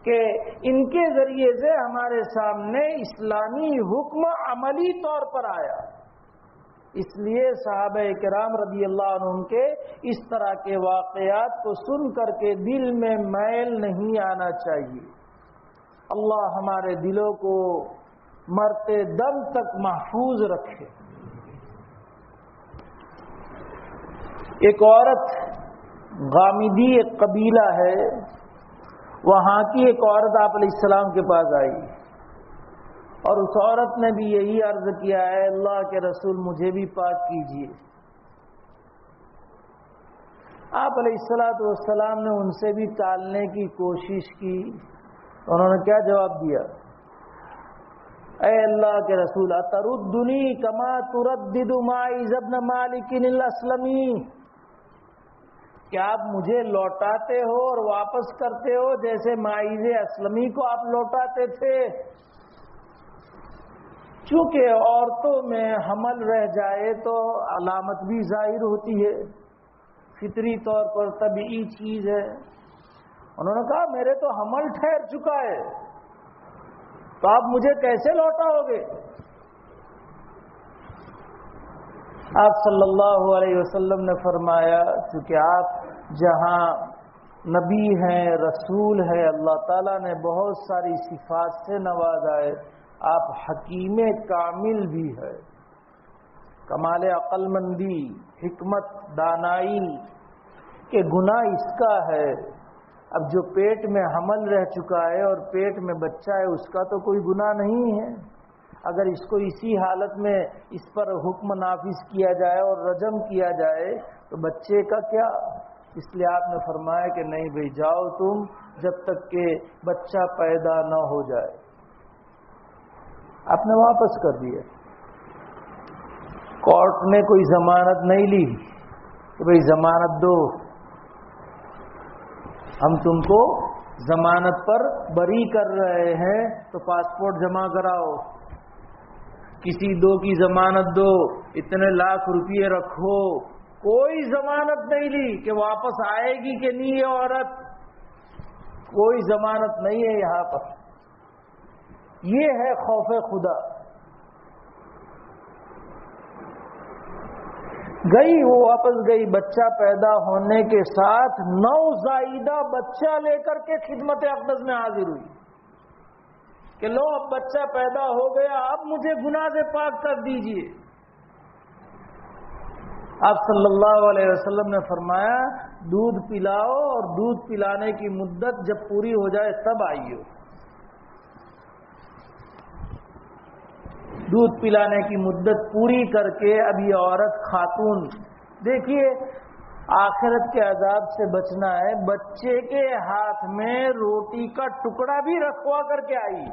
کہ ان کے ذریعے سے ہمارے سامنے اسلامی حکم عملی طور پر آیا. اس لیے صحابہ کرام رضی اللہ عنہم کے اس طرح کے واقعات کو سن کر کے دل میں میل نہیں آنا چاہیے. اللہ ہمارے دلوں کو مرتے دم تک محفوظ رکھے. ایک عورت، غامدی ایک قبیلہ ہے، وہاں کی ایک عورت آپ علیہ السلام کے پاس آئی، اور اس عورت نے بھی یہی عرض کیا ہے اللہ کے رسول مجھے بھی پاک کیجیے. آپ علیہ السلام نے ان سے بھی ٹالنے کی کوشش کی. انہوں نے کیا جواب دیا؟ اے اللہ کے رسول اتردنی کما تردد ماعز ابن مالک الاسلمی، کیا آپ مجھے لوٹاتے ہو اور واپس کرتے ہو جیسے ماعز اسلمی کو آپ لوٹاتے تھے؟ چونکہ عورتوں میں حمل رہ جائے تو علامت بھی ظاہر ہوتی ہے، فطری طور پر طبیعی چیز ہے. انہوں نے کہا میرے تو حمل ٹھہر چکا ہے، تو آپ مجھے کیسے لوٹاؤ گے؟ آپ صلی اللہ علیہ وسلم نے فرمایا چونکہ آپ جہاں نبی ہیں، رسول ہے، اللہ تعالیٰ نے بہت ساری صفات سے نوازا ہے، آپ حکیم کامل بھی ہے، کمال عقل مندی، حکمت، دانائی کہ گناہ اس کا ہے. اب جو پیٹ میں حمل رہ چکا ہے اور پیٹ میں بچہ ہے اس کا تو کوئی گناہ نہیں ہے. اگر اس کو اسی حالت میں اس پر حکم نافذ کیا جائے اور رجم کیا جائے تو بچے کا کیا؟ اس لیے آپ نے فرمایا کہ نہیں بھائی جاؤ تم جب تک کہ بچہ پیدا نہ ہو جائے. آپ نے واپس کر دیا. کورٹ نے کوئی ضمانت نہیں لی کہ بھئی ضمانت دو، ہم تم کو ضمانت پر بری کر رہے ہیں تو پاسپورٹ جمع کراؤ، کسی دو کی ضمانت دو، اتنے لاکھ روپئے رکھو. کوئی ضمانت نہیں لی کہ واپس آئے گی کہ نہیں یہ عورت. کوئی ضمانت نہیں ہے یہاں پر. یہ ہے خوف خدا. گئی وہ واپس گئی، بچہ پیدا ہونے کے ساتھ نوزائیدہ بچہ لے کر کے خدمت اقدس میں حاضر ہوئی کہ لو اب بچہ پیدا ہو گیا، اب مجھے گناہ سے پاک کر دیجئے. آپ صلی اللہ علیہ وسلم نے فرمایا دودھ پلاؤ، اور دودھ پلانے کی مدت جب پوری ہو جائے تب آئیے. دودھ پلانے کی مدت پوری کر کے اب یہ عورت خاتون، دیکھیے آخرت کے عذاب سے بچنا ہے، بچے کے ہاتھ میں روٹی کا ٹکڑا بھی رکھوا کر کے آئی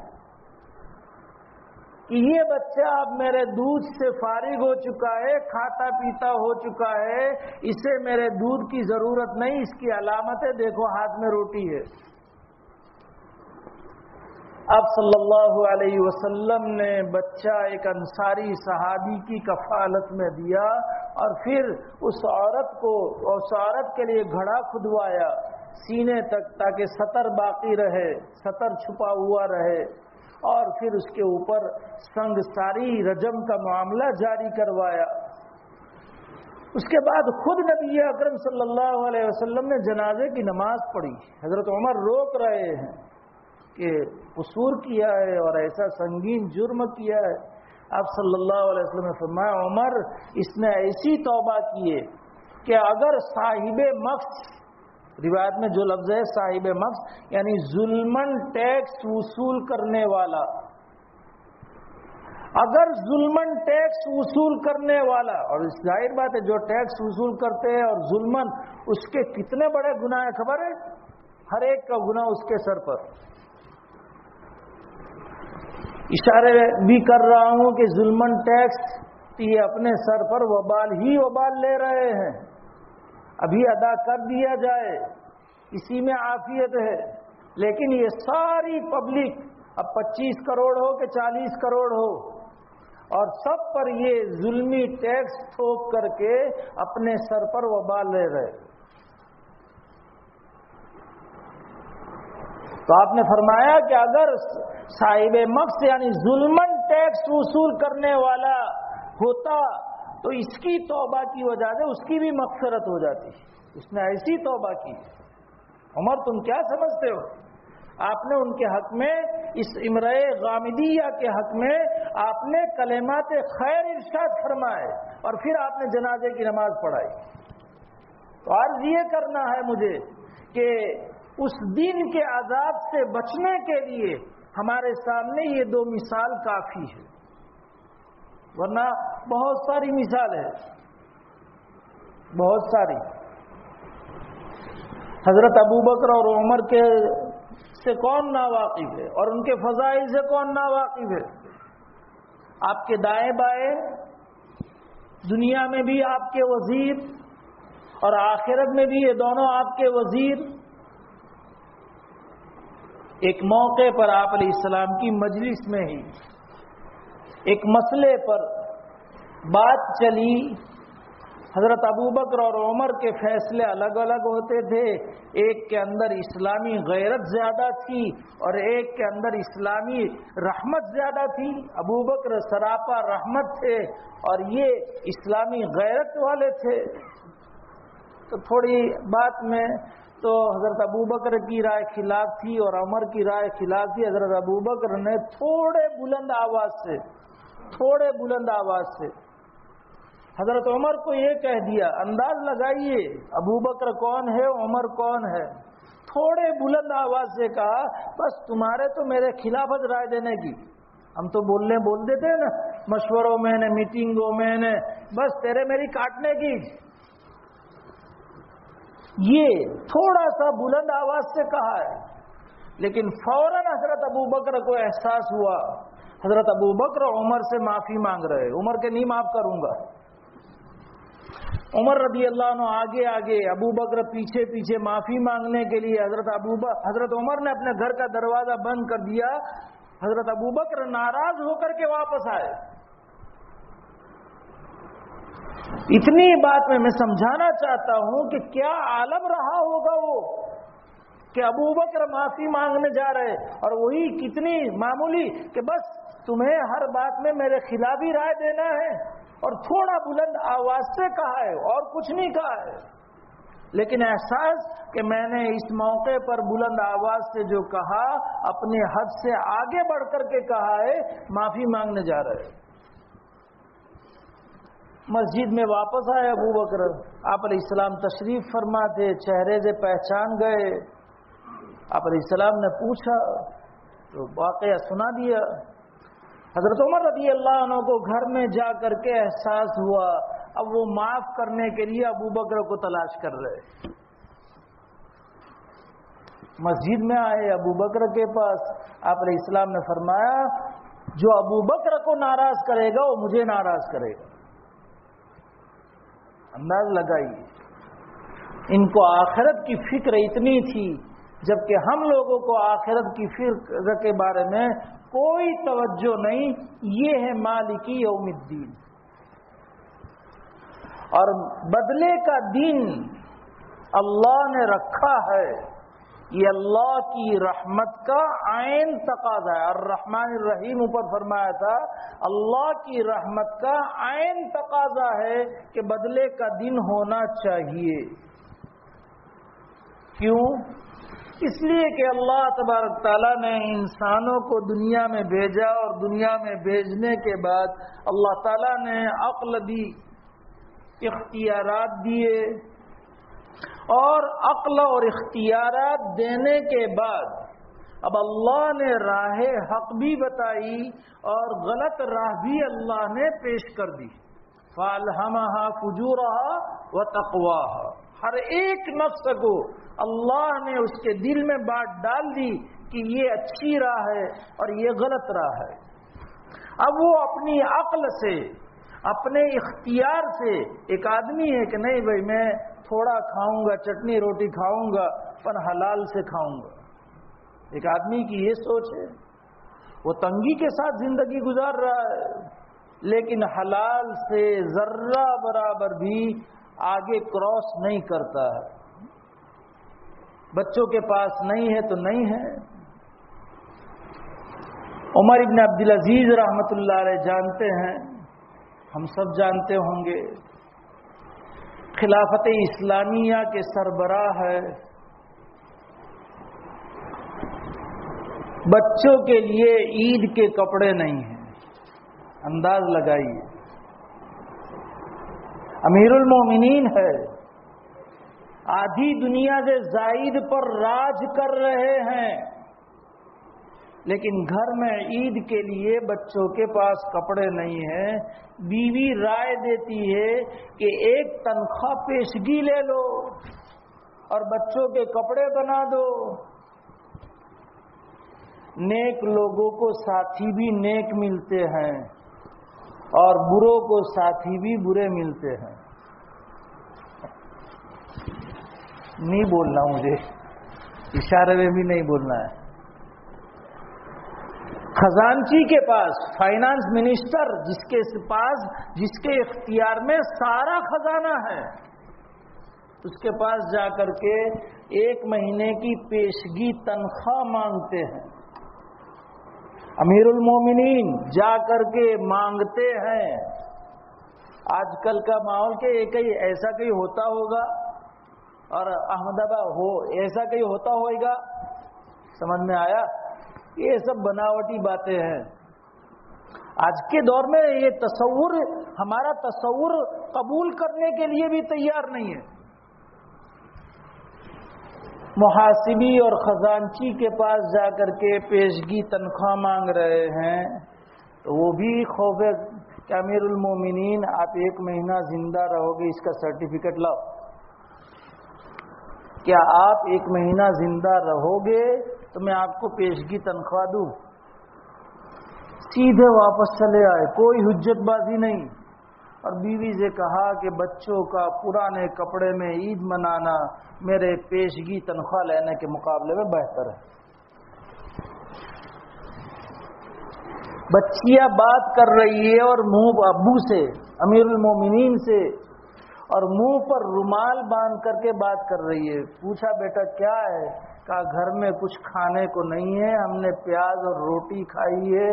کہ یہ بچہ اب میرے دودھ سے فارغ ہو چکا ہے، کھاتا پیتا ہو چکا ہے، اسے میرے دودھ کی ضرورت نہیں، اس کی علامت ہے دیکھو ہاتھ میں روٹی ہے. اب صلی اللہ علیہ وسلم نے بچہ ایک انصاری صحابی کی کفالت میں دیا، اور پھر اس عورت کے لیے گھڑا کھدوایا سینے تک تاکہ سطر باقی رہے، سطر چھپا ہوا رہے، اور پھر اس کے اوپر سنگساری رجم کا معاملہ جاری کروایا. اس کے بعد خود نبی اکرم صلی اللہ علیہ وسلم نے جنازے کی نماز پڑھی. حضرت عمر روک رہے ہیں کہ قصور کیا ہے اور ایسا سنگین جرم کیا ہے. آپ صلی اللہ علیہ وسلم نے فرمایا عمر اس نے ایسی توبہ کی ہے کہ اگر صاحب مقص، روایت میں جو لفظ ہے صاحب مقص یعنی ظلمن ٹیکس وصول کرنے والا، اگر ظلمن ٹیکس وصول کرنے والا، اور ظاہر بات ہے جو ٹیکس وصول کرتے ہیں اور ظلمن، اس کے کتنے بڑے گناہ ہیں خبر ہے؟ ہر ایک کا گناہ اس کے سر پر. اشارے بھی کر رہا ہوں کہ ظلمن ٹیکس یہ اپنے سر پر وبال ہی وبال لے رہے ہیں، ابھی ادا کر دیا جائے اسی میں عافیت ہے. لیکن یہ ساری پبلک اب 25 کروڑ ہو کہ 40 کروڑ ہو، اور سب پر یہ ظلمی ٹیکس تھوک کر کے اپنے سر پر وبال لے رہے. تو آپ نے فرمایا کہ اگر صاحب مقص یعنی ظلمن ٹیکس وصول کرنے والا ہوتا تو اس کی توبہ کی وجہ سے اس کی بھی مغفرت ہو جاتی. اس نے ایسی توبہ کی. عمر تم کیا سمجھتے ہو؟ آپ نے ان کے حق میں، اس امرأ غامدیہ کے حق میں آپ نے کلمات خیر ارشاد فرمائے، اور پھر آپ نے جنازے کی نماز پڑھائی. تو عرض یہ کرنا ہے مجھے کہ اس دن کے عذاب سے بچنے کے لیے ہمارے سامنے یہ دو مثال کافی ہے، ورنہ بہت ساری مثال ہے، بہت ساری. حضرت ابوبکر اور عمر کے سے کون ناواقف ہے، اور ان کے فضائل سے کون ناواقف ہے؟ آپ کے دائیں بائیں، دنیا میں بھی آپ کے وزیر اور آخرت میں بھی یہ دونوں آپ کے وزیر. ایک موقع پر آپ علیہ السلام کی مجلس میں ہی ایک مسئلے پر بات چلی. حضرت ابوبکر اور عمر کے فیصلے الگ الگ ہوتے تھے، ایک کے اندر اسلامی غیرت زیادہ تھی اور ایک کے اندر اسلامی رحمت زیادہ تھی. ابوبکر سراپا رحمت تھے اور یہ اسلامی غیرت والے تھے. تو تھوڑی بات میں تو حضرت ابوبکر کی رائے خلاف تھی اور عمر کی رائے خلاف تھی. حضرت ابوبکر نے تھوڑے بلند آواز سے حضرت عمر کو یہ کہہ دیا، انداز لگائیے ابوبکر کون ہے عمر کون ہے. تھوڑے بلند آواز سے کہا بس تمہارے تو میرے خلافت رائے دینے کی، ہم تو بول دیتے ہیں نا مشوروں میں نے، میٹنگوں میں نے، بس تیرے میری کاٹنے کی. یہ تھوڑا سا بلند آواز سے کہا ہے، لیکن فوراً حضرت ابوبکر کو احساس ہوا. حضرت ابوبکر عمر سے معافی مانگ رہے، عمر کے نہیں معاف کروں گا. عمر رضی اللہ عنہ آگے آگے، ابوبکر پیچھے پیچھے معافی مانگنے کے لیے. حضرت عمر نے اپنے گھر کا دروازہ بند کر دیا. حضرت ابوبکر ناراض ہو کر کے واپس آئے. اتنی بات میں سمجھانا چاہتا ہوں کہ کیا عالم رہا ہوگا وہ کہ ابو بکر معافی مانگنے جا رہے اور وہی کتنی معمولی کہ بس تمہیں ہر بات میں میرے خلاف ہی رائے دینا ہے، اور تھوڑا بلند آواز سے کہا ہے اور کچھ نہیں کہا ہے، لیکن احساس کہ میں نے اس موقع پر بلند آواز سے جو کہا اپنے حد سے آگے بڑھ کر کے کہا ہے، معافی مانگنے جا رہے۔ مسجد میں واپس آئے ابو بکر، آپ علیہ السلام تشریف فرما تھے، چہرے سے پہچان گئے۔ آپ علیہ السلام نے پوچھا تو واقعہ سنا دیا۔ حضرت عمر رضی اللہ عنہ کو گھر میں جا کر کے احساس ہوا، اب وہ معاف کرنے کے لیے ابو بکر کو تلاش کر رہے۔ مسجد میں آئے ابو بکر کے پاس، آپ علیہ السلام نے فرمایا جو ابو بکر کو ناراض کرے گا وہ مجھے ناراض کرے گا۔ انداز لگائیے، ان کو آخرت کی فکر اتنی تھی، جبکہ ہم لوگوں کو آخرت کی فکر کے بارے میں کوئی توجہ نہیں۔ یہ ہے مالکی یوم الدین، اور بدلے کا دن اللہ نے رکھا ہے، یہ اللہ کی رحمت کا عین تقاضا ہے۔ الرحمن الرحیم اوپر فرمایا تھا، اللہ کی رحمت کا عین تقاضا ہے کہ بدلے کا دن ہونا چاہیے۔ کیوں؟ اس لیے کہ اللہ تبارک تعالیٰ نے انسانوں کو دنیا میں بھیجا، اور دنیا میں بھیجنے کے بعد اللہ تعالیٰ نے عقل دی، اختیارات دیے، اور عقل اور اختیارات دینے کے بعد اب اللہ نے راہ حق بھی بتائی اور غلط راہ بھی اللہ نے پیش کر دی۔ فَأَلْهَمَهَا فُجُورَهَا وَتَقْوَاهَا، ہر ایک نفس کو اللہ نے اس کے دل میں بات ڈال دی کہ یہ اچھی راہ ہے اور یہ غلط راہ ہے۔ اب وہ اپنی عقل سے، اپنے اختیار سے، ایک آدمی ہے کہ نہیں بھائی میں تھوڑا کھاؤں گا، چٹنی روٹی کھاؤں گا پر حلال سے کھاؤں گا، ایک آدمی کی یہ سوچ ہے، وہ تنگی کے ساتھ زندگی گزار رہا ہے، لیکن حلال سے ذرہ برابر بھی آگے کراس نہیں کرتا ہے۔ بچوں کے پاس نہیں ہے تو نہیں ہے۔ عمر ابن عبدالعزیز رحمت اللہ علیہ جانتے ہیں، ہم سب جانتے ہوں گے، خلافت اسلامیہ کے سربراہ ہے۔ بچوں کے لیے عید کے کپڑے نہیں ہیں، انداز لگائیے، امیر المومنین ہے، آدھی دنیا سے زائد پر راج کر رہے ہیں، لیکن گھر میں عید کے لیے بچوں کے پاس کپڑے نہیں ہیں۔ بیوی رائے دیتی ہے کہ ایک تنخواہ پیشگی لے لو اور بچوں کے کپڑے بنا دو۔ نیک لوگوں کو ساتھی بھی نیک ملتے ہیں اور بروں کو ساتھی بھی برے ملتے ہیں۔ نہیں بولنا، مجھے اشارے میں بھی نہیں بولنا ہے۔ خزانچی کے پاس، فائنانس منسٹر جس کے اختیار میں سارا خزانہ ہے، اس کے پاس جا کر کے ایک مہینے کی پیشگی تنخواہ مانگتے ہیں۔ امیر المومنین جا کر کے مانگتے ہیں۔ آج کل کا ماحول کہ ایسا کہیں ہوتا ہوگا، اور احمد آباد ہو ایسا کہیں ہوتا ہوگا، سمجھ میں آیا؟ یہ سب بناوٹی باتیں ہیں۔ آج کے دور میں یہ تصور، ہمارا تصور قبول کرنے کے لیے بھی تیار نہیں ہے۔ محاسبی اور خزانچی کے پاس جا کر کے پیشگی تنخواہ مانگ رہے ہیں، تو وہ بھی خوف ہے کہ امیر المومنین آپ ایک مہینہ زندہ رہو گے، اس کا سرٹیفکیٹ لاؤ۔ کیا آپ ایک مہینہ زندہ رہو گے تو میں آپ کو پیشگی تنخواہ دوں؟ سیدھے واپس چلے آئے، کوئی حجت بازی نہیں، اور بیوی سے کہا کہ بچوں کا پرانے کپڑے میں عید منانا میرے پیشگی تنخواہ لینے کے مقابلے میں بہتر ہے۔ بچیاں بات کر رہی ہے اور منہ ابو سے، امیر المومنین سے، اور منہ پر رومال باندھ کر کے بات کر رہی ہے۔ پوچھا بیٹا کیا ہے؟ کہا گھر میں کچھ کھانے کو نہیں ہے، ہم نے پیاز اور روٹی کھائی ہے،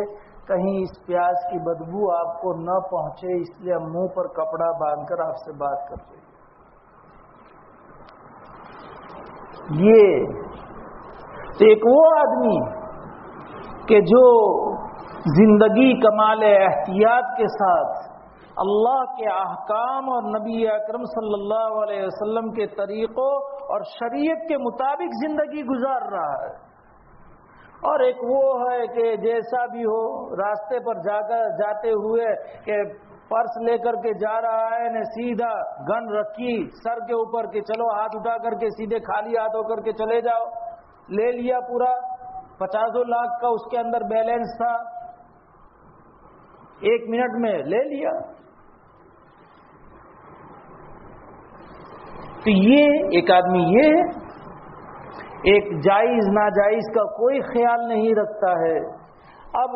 کہیں اس پیاز کی بدبو آپ کو نہ پہنچے، اس لیے ہم منہ پر کپڑا باندھ کر آپ سے بات کرتے ہیں۔ یہ ایک وہ آدمی کہ جو زندگی کمال احتیاط کے ساتھ اللہ کے احکام اور نبی اکرم صلی اللہ علیہ وسلم کے طریقوں اور شریعت کے مطابق زندگی گزار رہا ہے، اور ایک وہ ہے کہ جیسا بھی ہو راستے پر جاتے ہوئے کہ پرس لے کر کے جا رہا ہے نے سیدھا گن رکھی سر کے اوپر کہ چلو ہاتھ اٹھا کر کے سیدھے خالی ہاتھ ہو کر کے چلے جاؤ، لے لیا پورا 50 لاکھ کا اس کے اندر بیلنس تھا، 1 منٹ میں لے لیا۔ تو یہ ایک آدمی یہ ہے، ایک جائز ناجائز کا کوئی خیال نہیں رکھتا ہے۔ اب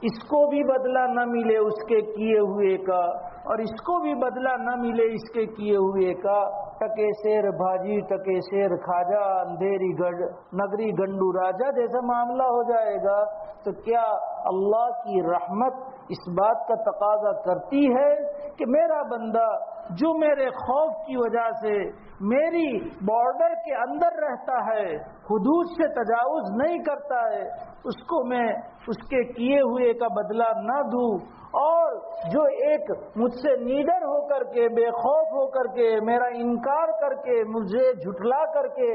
اس کو بھی بدلہ نہ ملے اس کے کیے ہوئے کا، اور اس کو بھی بدلہ نہ ملے اس کے کیے ہوئے کا، ٹکے شیر بھاجی ٹکے شیر کھاجا اندھیری نگری گنڈو راجا جیسا معاملہ ہو جائے گا۔ تو کیا اللہ کی رحمت اس بات کا تقاضا کرتی ہے کہ میرا بندہ جو میرے خوف کی وجہ سے میری بارڈر کے اندر رہتا ہے، حدود سے تجاوز نہیں کرتا ہے، اس کو میں اس کے کیے ہوئے کا بدلہ نہ دوں، اور جو ایک مجھ سے نیڈر ہو کر کے بے خوف ہو کر کے میرا انکار کر کے مجھے جھٹلا کر کے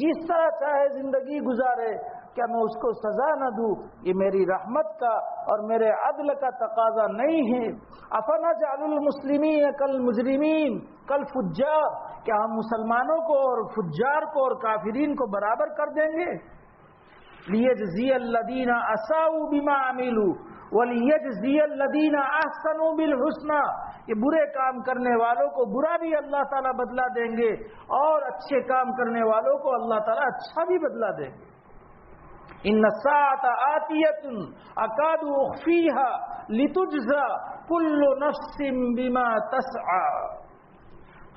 جس طرح چاہے زندگی گزارے، کیا میں اس کو سزا نہ دوں؟ یہ میری رحمت کا اور میرے عدل کا تقاضا نہیں ہے۔ افنجعل المسلمین کالمجرمین کالفجار، کیا ہم مسلمانوں کو اور فجار کو اور کافرین کو برابر کر دیں گے؟ لیجزی الذین اساءوا بما عملوا ولیجزی الذین احسنوا بالحسنى، یہ برے کام کرنے والوں کو برا بھی اللہ تعالیٰ بدلہ دیں گے، اور اچھے کام کرنے والوں کو اللہ تعالیٰ اچھا بھی بدلہ دیں گے۔ ان الساعة آتیۃ اکاد اخفیها لتجزى کل نفس بما تسعى،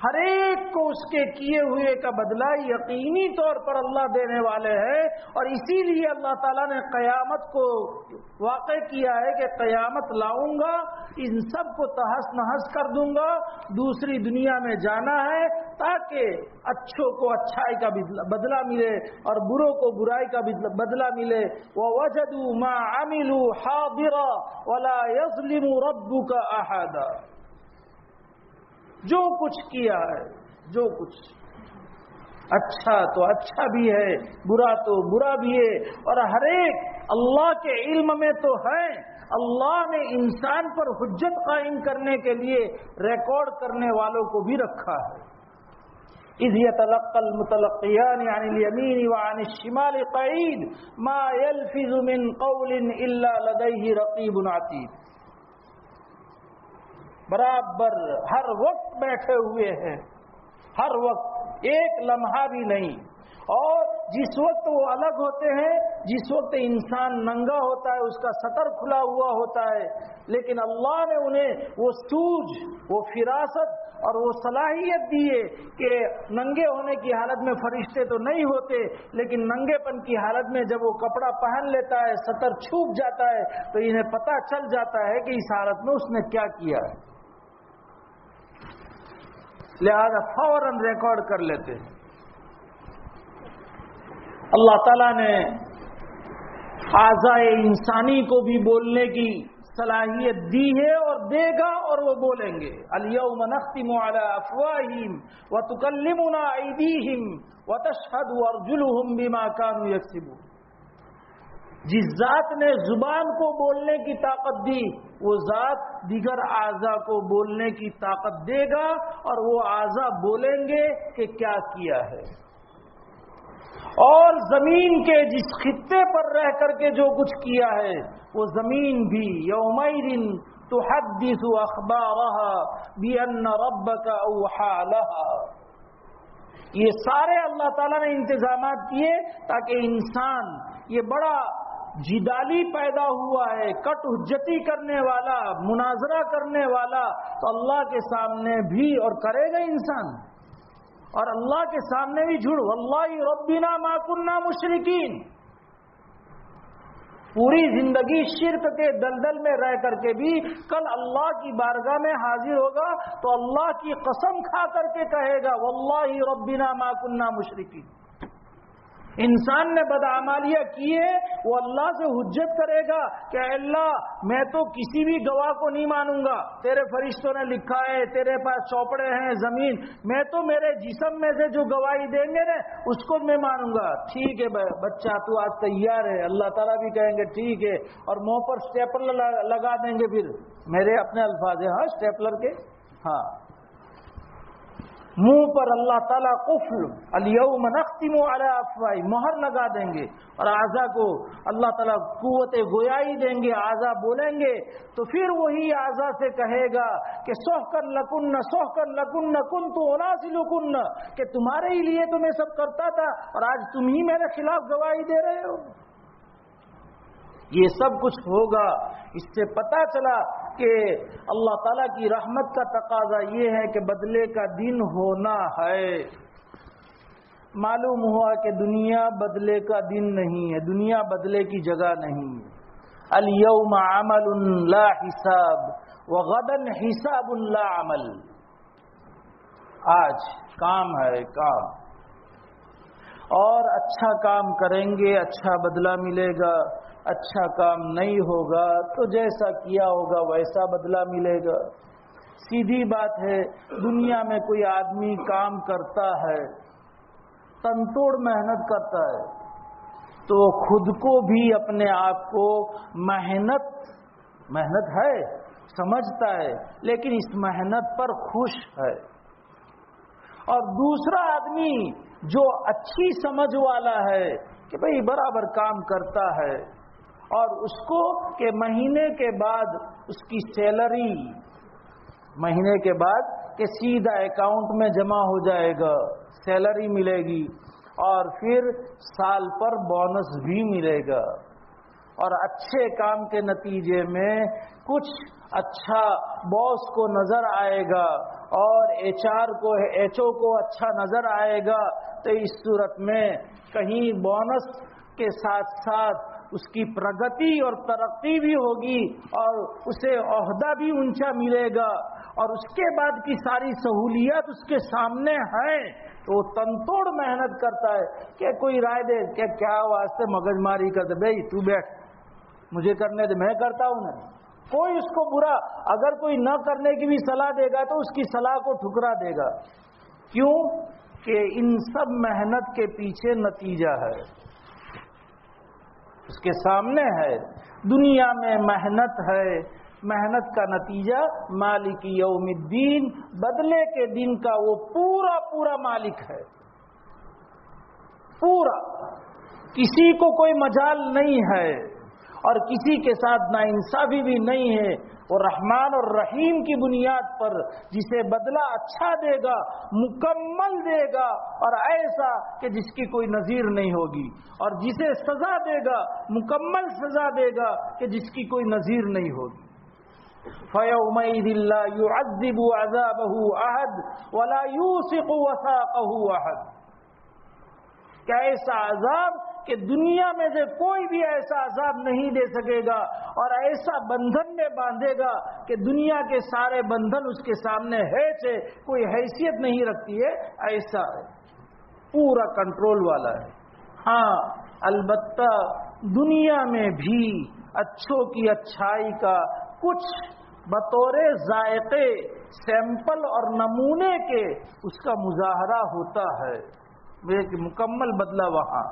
ہر ایک کو اس کے کیے ہوئے کا بدلہ یقینی طور پر اللہ دینے والے ہیں، اور اسی لیے اللہ تعالیٰ نے قیامت کو واقع کیا ہے کہ قیامت لاؤں گا، ان سب کو تہس نہس کر دوں گا، دوسری دنیا میں جانا ہے تاکہ اچھوں کو اچھائی کا بدلہ ملے اور بروں کو برائی کا بدلہ ملے۔ وَوَجَدُوا مَا عَمِلُوا حَاضِرًا وَلَا يَظْلِمُ رَبُّكَ أَحَدًا، جو کچھ کیا ہے، جو کچھ اچھا تو اچھا بھی ہے، برا تو برا بھی ہے، اور ہر ایک اللہ کے علم میں تو ہے۔ اللہ نے انسان پر حجت قائم کرنے کے لیے ریکارڈ کرنے والوں کو بھی رکھا ہے۔ اذ يتلقى المتلقيان عن اليمين وعن الشمال قعيد ما يلفظ من قول الا لديه رقيب عتيد، برابر ہر وقت بیٹھے ہوئے ہیں، ہر وقت ایک لمحہ بھی نہیں، اور جس وقت وہ الگ ہوتے ہیں، جس وقت انسان ننگا ہوتا ہے، اس کا سطر کھلا ہوا ہوتا ہے، لیکن اللہ نے انہیں وہ سوجھ، وہ فراست اور وہ صلاحیت دی ہے کہ ننگے ہونے کی حالت میں فرشتے تو نہیں ہوتے، لیکن ننگے پن کی حالت میں جب وہ کپڑا پہن لیتا ہے، سطر چھوپ جاتا ہے، تو انہیں پتہ چل جاتا ہے کہ اس حالت میں اس نے کیا کیا ہے، لہذا فوراً ریکارڈ کر لیتے ہیں۔ اللہ تعالیٰ نے اعضائے انسانی کو بھی بولنے کی صلاحیت دی ہے اور دے گا، اور وہ بولیں گے۔ الیوم نختم علی افواہہم وتکلمنا ایدیہم وتشہد ارجلہم بما کانوا یکسبون، جس ذات نے زبان کو بولنے کی طاقت دی، وہ ذات دیگر اعضاء کو بولنے کی طاقت دے گا، اور وہ اعضاء بولیں گے کہ کیا کیا ہے۔ اور زمین کے جس خطے پر رہ کر کے جو کچھ کیا ہے، وہ زمین بھی یومئذ تحدث اخبارها بان ربک اوحى لها، یہ سارے اللہ تعالیٰ نے انتظامات کیے تاکہ انسان، یہ بڑا جدالی پیدا ہوا ہے، کٹ حجتی کرنے والا، مناظرہ کرنے والا، تو اللہ کے سامنے بھی اور کرے گا انسان، اور اللہ کے سامنے بھی جھوٹ، واللہ ربنا ما کننا مشرکین. پوری زندگی شرک کے دلدل میں رہ کر کے بھی کل اللہ کی بارگاہ میں حاضر ہوگا تو اللہ کی قسم کھا کر کے کہے گا واللہ ربنا ما کننا مشرکین. انسان نے بدعمالیاں کی ہے، وہ اللہ سے حجت کرے گا کہ اے اللہ میں تو کسی بھی گواہ کو نہیں مانوں گا، تیرے فرشتوں نے لکھا ہے، تیرے پاس چوپڑے ہیں زمین، میں تو میرے جسم میں سے جو گواہی دیں گے نا اس کو میں مانوں گا. ٹھیک ہے بچہ تو آج تیار ہے، اللہ تعالیٰ بھی کہیں گے ٹھیک ہے، اور منہ پر اسٹیپلر لگا دیں گے. پھر میرے اپنے الفاظ ہیں، ہاں اسٹیپلر کے، ہاں منہ پر اللہ تعالیٰ قفل الیوم نختم علی افواہہم مہر لگا دیں گے، اور اعضاء کو اللہ تعالیٰ قوت گویائی دیں گے، اعضاء بولیں گے تو پھر وہی اعضاء سے کہے گا کہ سحقا لکن کنت انازلکن، کہ تمہارے ہی لیے تو میں سب کرتا تھا اور آج تم ہی میرے خلاف گواہی دے رہے ہو. یہ سب کچھ ہوگا. اس سے پتہ چلا کہ اللہ تعالیٰ کی رحمت کا تقاضا یہ ہے کہ بدلے کا دن ہونا ہے. معلوم ہوا کہ دنیا بدلے کا دن نہیں ہے، دنیا بدلے کی جگہ نہیں ہے. الیوم عمل لا حساب وغدا حساب لا عمل. آج کام ہے، کام، اور اچھا کام کریں گے اچھا بدلہ ملے گا، اچھا کام نہیں ہوگا تو جیسا کیا ہوگا ویسا بدلہ ملے گا. سیدھی بات ہے، دنیا میں کوئی آدمی کام کرتا ہے، تنتوڑ محنت کرتا ہے تو خود کو بھی اپنے آپ کو محنت ہے سمجھتا ہے، لیکن اس محنت پر خوش ہے. اور دوسرا آدمی جو اچھی سمجھ والا ہے کہ بھئی برابر کام کرتا ہے، اور اس کو کہ مہینے کے بعد اس کی سیلری مہینے کے بعد کہ سیدھا اکاؤنٹ میں جمع ہو جائے گا، سیلری ملے گی، اور پھر سال پر بونس بھی ملے گا، اور اچھے کام کے نتیجے میں کچھ اچھا باس کو نظر آئے گا اور ایچ او کو اچھا نظر آئے گا. تو اس صورت میں کہیں بونس کے ساتھ ساتھ اس کی پرگتی اور ترقی بھی ہوگی اور اسے عہدہ بھی اونچا ملے گا، اور اس کے بعد کی ساری سہولیات اس کے سامنے ہیں. تو وہ تنتوڑ محنت کرتا ہے کہ کوئی رائے دے کہ کیا واسطے مغز ماری کرتے، بھائی تو بیٹھ مجھے کرنے دے، میں کرتا ہوں نا. کوئی اس کو برا اگر کوئی نہ کرنے کی بھی صلاح دے گا تو اس کی صلاح کو ٹھکرا دے گا. کیوں کہ ان سب محنت کے پیچھے نتیجہ ہے، اس کے سامنے ہے. دنیا میں محنت ہے، محنت کا نتیجہ مالک یوم الدین، بدلے کے دن کا وہ پورا مالک ہے. پورا، کسی کو کوئی مجال نہیں ہے اور کسی کے ساتھ ناانصافی بھی نہیں ہے. وہ رحمان اور رحیم کی بنیاد پر جسے بدلہ اچھا دے گا، مکمل دے گا، اور ایسا کہ جس کی کوئی نظیر نہیں ہوگی، اور جسے سزا دے گا مکمل سزا دے گا کہ جس کی کوئی نظیر نہیں ہوگی. فَيَوْمَئِذٍ لَا يُعَذِّبُ عَذَابَهُ أَحَدٌ وَلَا يُوثِقُ وَثَاقَهُ أَحَدٌ. کہ ایسا عذاب کہ دنیا میں سے کوئی بھی ایسا عذاب نہیں دے سکے گا، اور ایسا بندھن میں باندھے گا کہ دنیا کے سارے بندھن اس کے سامنے ہے سے کوئی حیثیت نہیں رکھتی ہے. ایسا ہے، پورا کنٹرول والا ہے. ہاں البتہ دنیا میں بھی اچھوں کی اچھائی کا کچھ بطور ذائقے، سیمپل اور نمونے کے اس کا مظاہرہ ہوتا ہے، ایک مکمل بدلہ وہاں.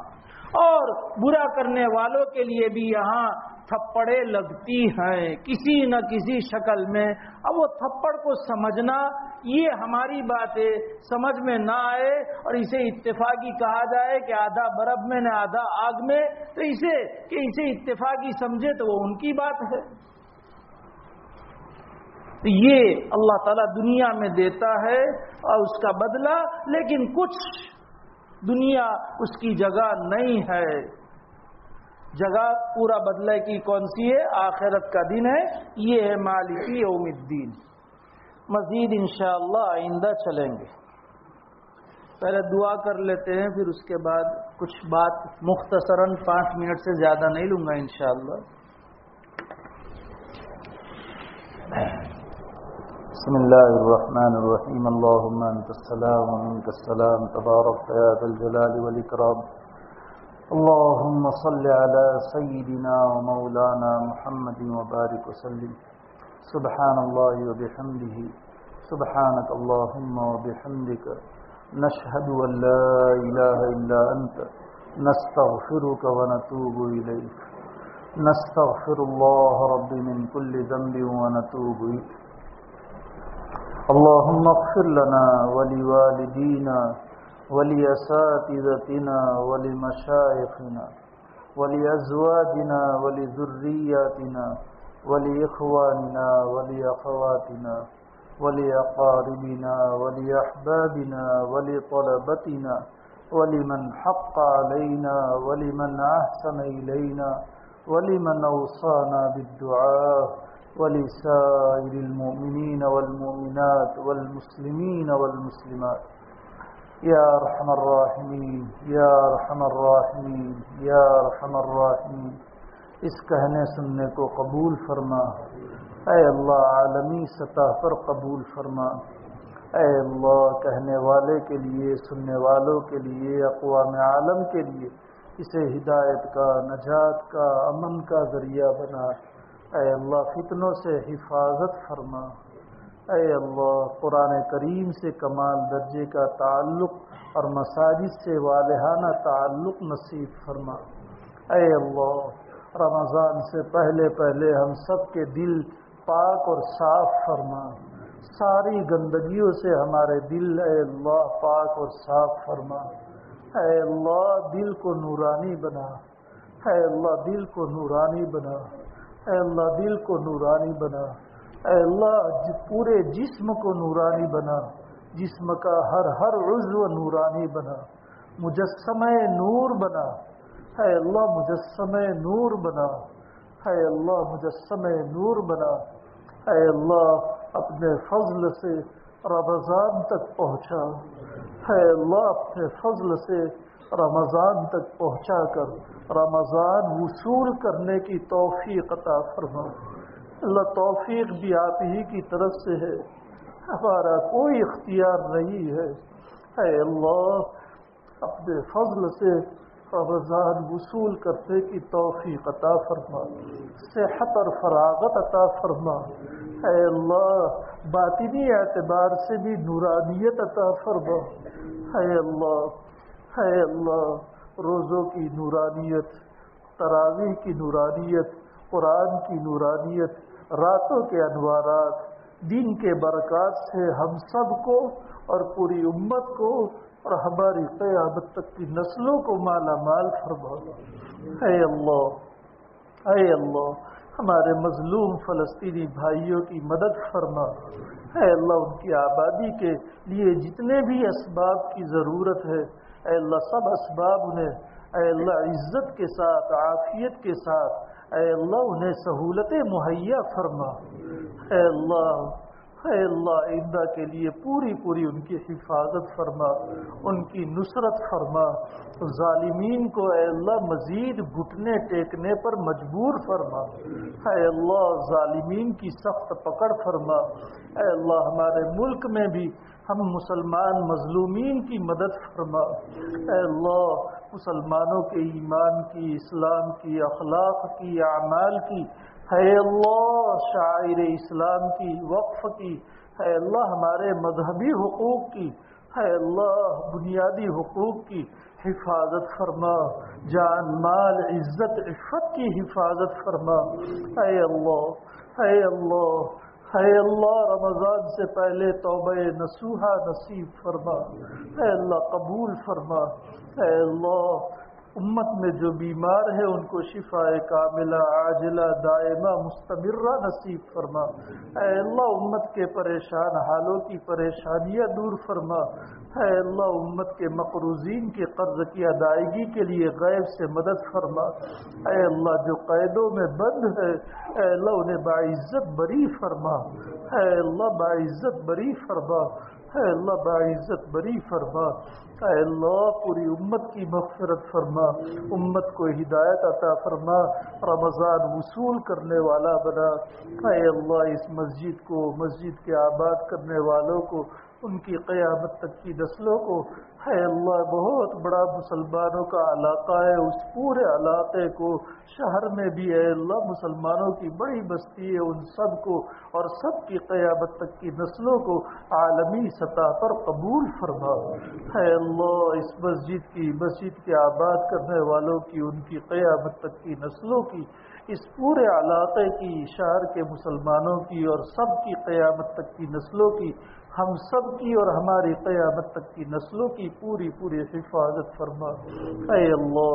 اور برا کرنے والوں کے لیے بھی یہاں تھپڑے لگتی ہیں کسی نہ کسی شکل میں. اب وہ تھپڑ کو سمجھنا یہ ہماری بات ہے، سمجھ میں نہ آئے اور اسے اتفاقی کہا جائے کہ آدھا برف میں نہ آدھا آگ میں، تو اسے اتفاقی سمجھے تو وہ ان کی بات ہے. تو یہ اللہ تعالیٰ دنیا میں دیتا ہے اور اس کا بدلہ، لیکن کچھ دنیا اس کی جگہ نہیں ہے. جگہ پورا بدلے کی کون سی ہے؟ آخرت کا دن ہے. یہ ہے مالک یوم الدین. مزید انشاءاللہ آئندہ چلیں گے. پہلے دعا کر لیتے ہیں، پھر اس کے بعد کچھ بات مختصراً 5 منٹ سے زیادہ نہیں لوں گا انشاءاللہ۔ بسم اللہ الرحمن الرحیم، اللہم انت السلام ومنک السلام، تبارک یا ذا الجلال والاکرام، اللہم صل علی سیدنا ومولانا محمد وبارک وسلم، سبحان اللہ وبحمدہ، سبحانک اللہم وبحمدک، نشہد ان لا الہ الا انت، نستغفرک ونتوب الیک، نستغفر اللہ رب من کل ذنب ونتوب الیک، اللهم اغفر لنا ولوالدينا ولأساتذتنا ولمشايخنا ولأزواجنا ولذرياتنا ولإخواننا ولأخواتنا ولأقاربنا ولأحبابنا ولطلبتنا ولمن حق علينا ولمن أحسن إلينا ولمن أوصانا بالدعاء ولسائر المؤمنين والمؤمنات والمسلمين والمسلمات، یا ارحم الراحمین یا ارحم الراحمین یا ارحم الراحمین۔ اس کہنے سننے کو قبول فرما اے اللہ، عالمی سطح پر قبول فرما اے اللہ، کہنے والے کے لیے، سننے والوں کے لیے، اقوام عالم کے لیے اسے ہدایت کا، نجات کا، امن کا ذریعہ بنا اے اللہ، فتنوں سے حفاظت فرما اے اللہ، قرآن کریم سے کمال درجے کا تعلق اور مساجد سے والہانہ تعلق نصیب فرما اے اللہ، رمضان سے پہلے پہلے ہم سب کے دل پاک اور صاف فرما، ساری گندگیوں سے ہمارے دل اے اللہ پاک اور صاف فرما اے اللہ، دل کو نورانی بنا اے اللہ، دل کو نورانی بنا اے اللہ، دل کو نورانی بنا اے اللہ، پورے جسم کو نورانی بنا، جسم کا ہر عضو نورانی بنا، مجسمہ نور بنا اے اللہ، مجسمہ نور بنا اے اللہ، مجسمہ نور بنا اے اللہ، اپنے فضل سے رمضان تک پہنچا اے اللہ، اپنے فضل سے رمضان تک پہنچا کر رمضان وصول کرنے کی توفیق عطا فرما اللہ، توفیق بھی آپ ہی کی طرف سے ہے، ہمارا کوئی اختیار نہیں ہے اے اللہ، اپنے فضل سے رمضان وصول کرنے کی توفیق عطا فرما، صحت اور فراغت عطا فرما اے اللہ، باطنی اعتبار سے بھی نورانیت عطا فرما اے اللہ، اے اللہ، روزوں کی نورانیت، تراویح کی نورانیت، قرآن کی نورانیت، راتوں کے انوارات، دین کے برکات سے ہم سب کو اور پوری امت کو اور ہماری قیامت تک کی نسلوں کو مالا مال فرما اے اللہ، اے اللہ، ہمارے مظلوم فلسطینی بھائیوں کی مدد فرما اے اللہ، ان کی آبادی کے لیے جتنے بھی اسباب کی ضرورت ہے اے اللہ، سب اسباب انہیں اے اللہ عزت کے ساتھ، عافیت کے ساتھ اے اللہ انہیں سہولتیں مہیا فرما اے اللہ، آئندہ کے لیے پوری ان کی حفاظت فرما، ان کی نصرت فرما، ظالمین کو اے اللہ مزید گھٹنے ٹیکنے پر مجبور فرما اے اللہ، ظالمین کی سخت پکڑ فرما اے اللہ، ہمارے ملک میں بھی ہم مسلمان مظلومین کی مدد فرما اے اللہ، مسلمانوں کے ایمان کی، اسلام کی، اخلاق کی، اعمال کی اے اللہ، شاعر اسلام کی، وقف کی اے اللہ، ہمارے مذہبی حقوق کی اے اللہ، بنیادی حقوق کی حفاظت فرما، جان مال عزت عفت کی حفاظت فرما اے اللہ، اے اللہ، اے اللہ، رمضان سے پہلے توبہ نصوحہ نصیب فرما اے اللہ، قبول فرما اے اللہ، امت میں جو بیمار ہے ان کو شفاء کاملہ عاجلہ دائمہ مستمرہ نصیب فرما اے اللہ، امت کے پریشان حالوں کی پریشانیاں دور فرما اے اللہ، امت کے مقروضین کے قرض کی ادائیگی کے لیے غیب سے مدد فرما اے اللہ، جو قیدوں میں بند ہے اے اللہ انہیں باعزت بری فرما اے اللہ، باعزت بری فرما اے اللہ باعزت بری فرما، اے اللہ پوری امت کی مغفرت فرما، امت کو ہدایت عطا فرما، رمضان وصول کرنے والا بنا۔ اے اللہ اس مسجد کو، مسجد کے آباد کرنے والوں کو، ان کی قیامت تک کی نسلوں کو، اے اللہ بہت بڑا مسلمانوں کا علاقہ ہے، اس پورے علاقے کو، شہر میں بھی اے اللہ مسلمانوں کی بڑی بستی ہے، ان سب کو اور سب کی قیامت تک کی نسلوں کو عالمی سطح پر قبول فرما۔ اے اللہ اس مسجد کے آباد کرنے والوں کی، ان کی قیامت تک کی نسلوں کی، اس پورے علاقے کی، شہر کے مسلمانوں کی اور سب کی قیامت تک کی نسلوں کی، ہم سب کی اور ہماری قیامت تک کی نسلوں کی پوری حفاظت فرما۔ اے اللہ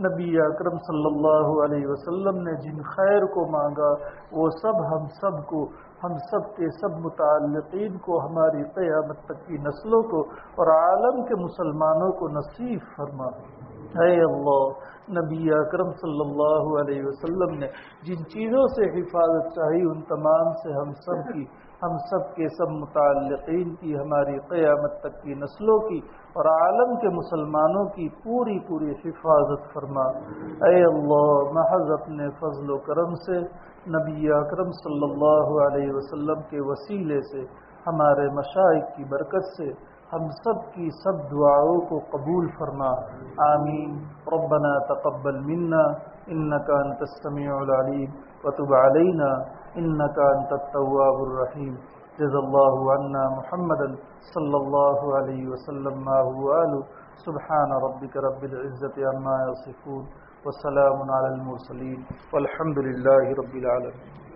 نبی اکرم صلی اللہ علیہ وسلم نے جن خیر کو مانگا وہ سب ہم سب کو، ہم سب کے سب متعلقین کو، ہماری قیامت تک کی نسلوں کو اور عالم کے مسلمانوں کو نصیب فرما۔ اے اللہ نبی اکرم صلی اللہ علیہ وسلم نے جن چیزوں سے حفاظت چاہی ان تمام سے ہم سب کی، ہم سب کے سب متعلقین کی، ہماری قیامت تک کی نسلوں کی اور عالم کے مسلمانوں کی پوری حفاظت فرما۔ اے اللہ محض اپنے فضل و کرم سے، نبی اکرم صلی اللہ علیہ وسلم کے وسیلے سے، ہمارے مشائخ کی برکت سے ہم سب کی سب دعاؤں کو قبول فرما، آمین۔ ربنا تقبل منا انک انت السمیع العلیم وتب علینا انک انت التواب الرحیم۔ جزا اللہ عنا محمدا صلی اللہ علیہ وسلم ما هو آلہ، سبحان ربک رب العزة عما یصفون وسلام علی المرسلین والحمد للہ رب العالمین۔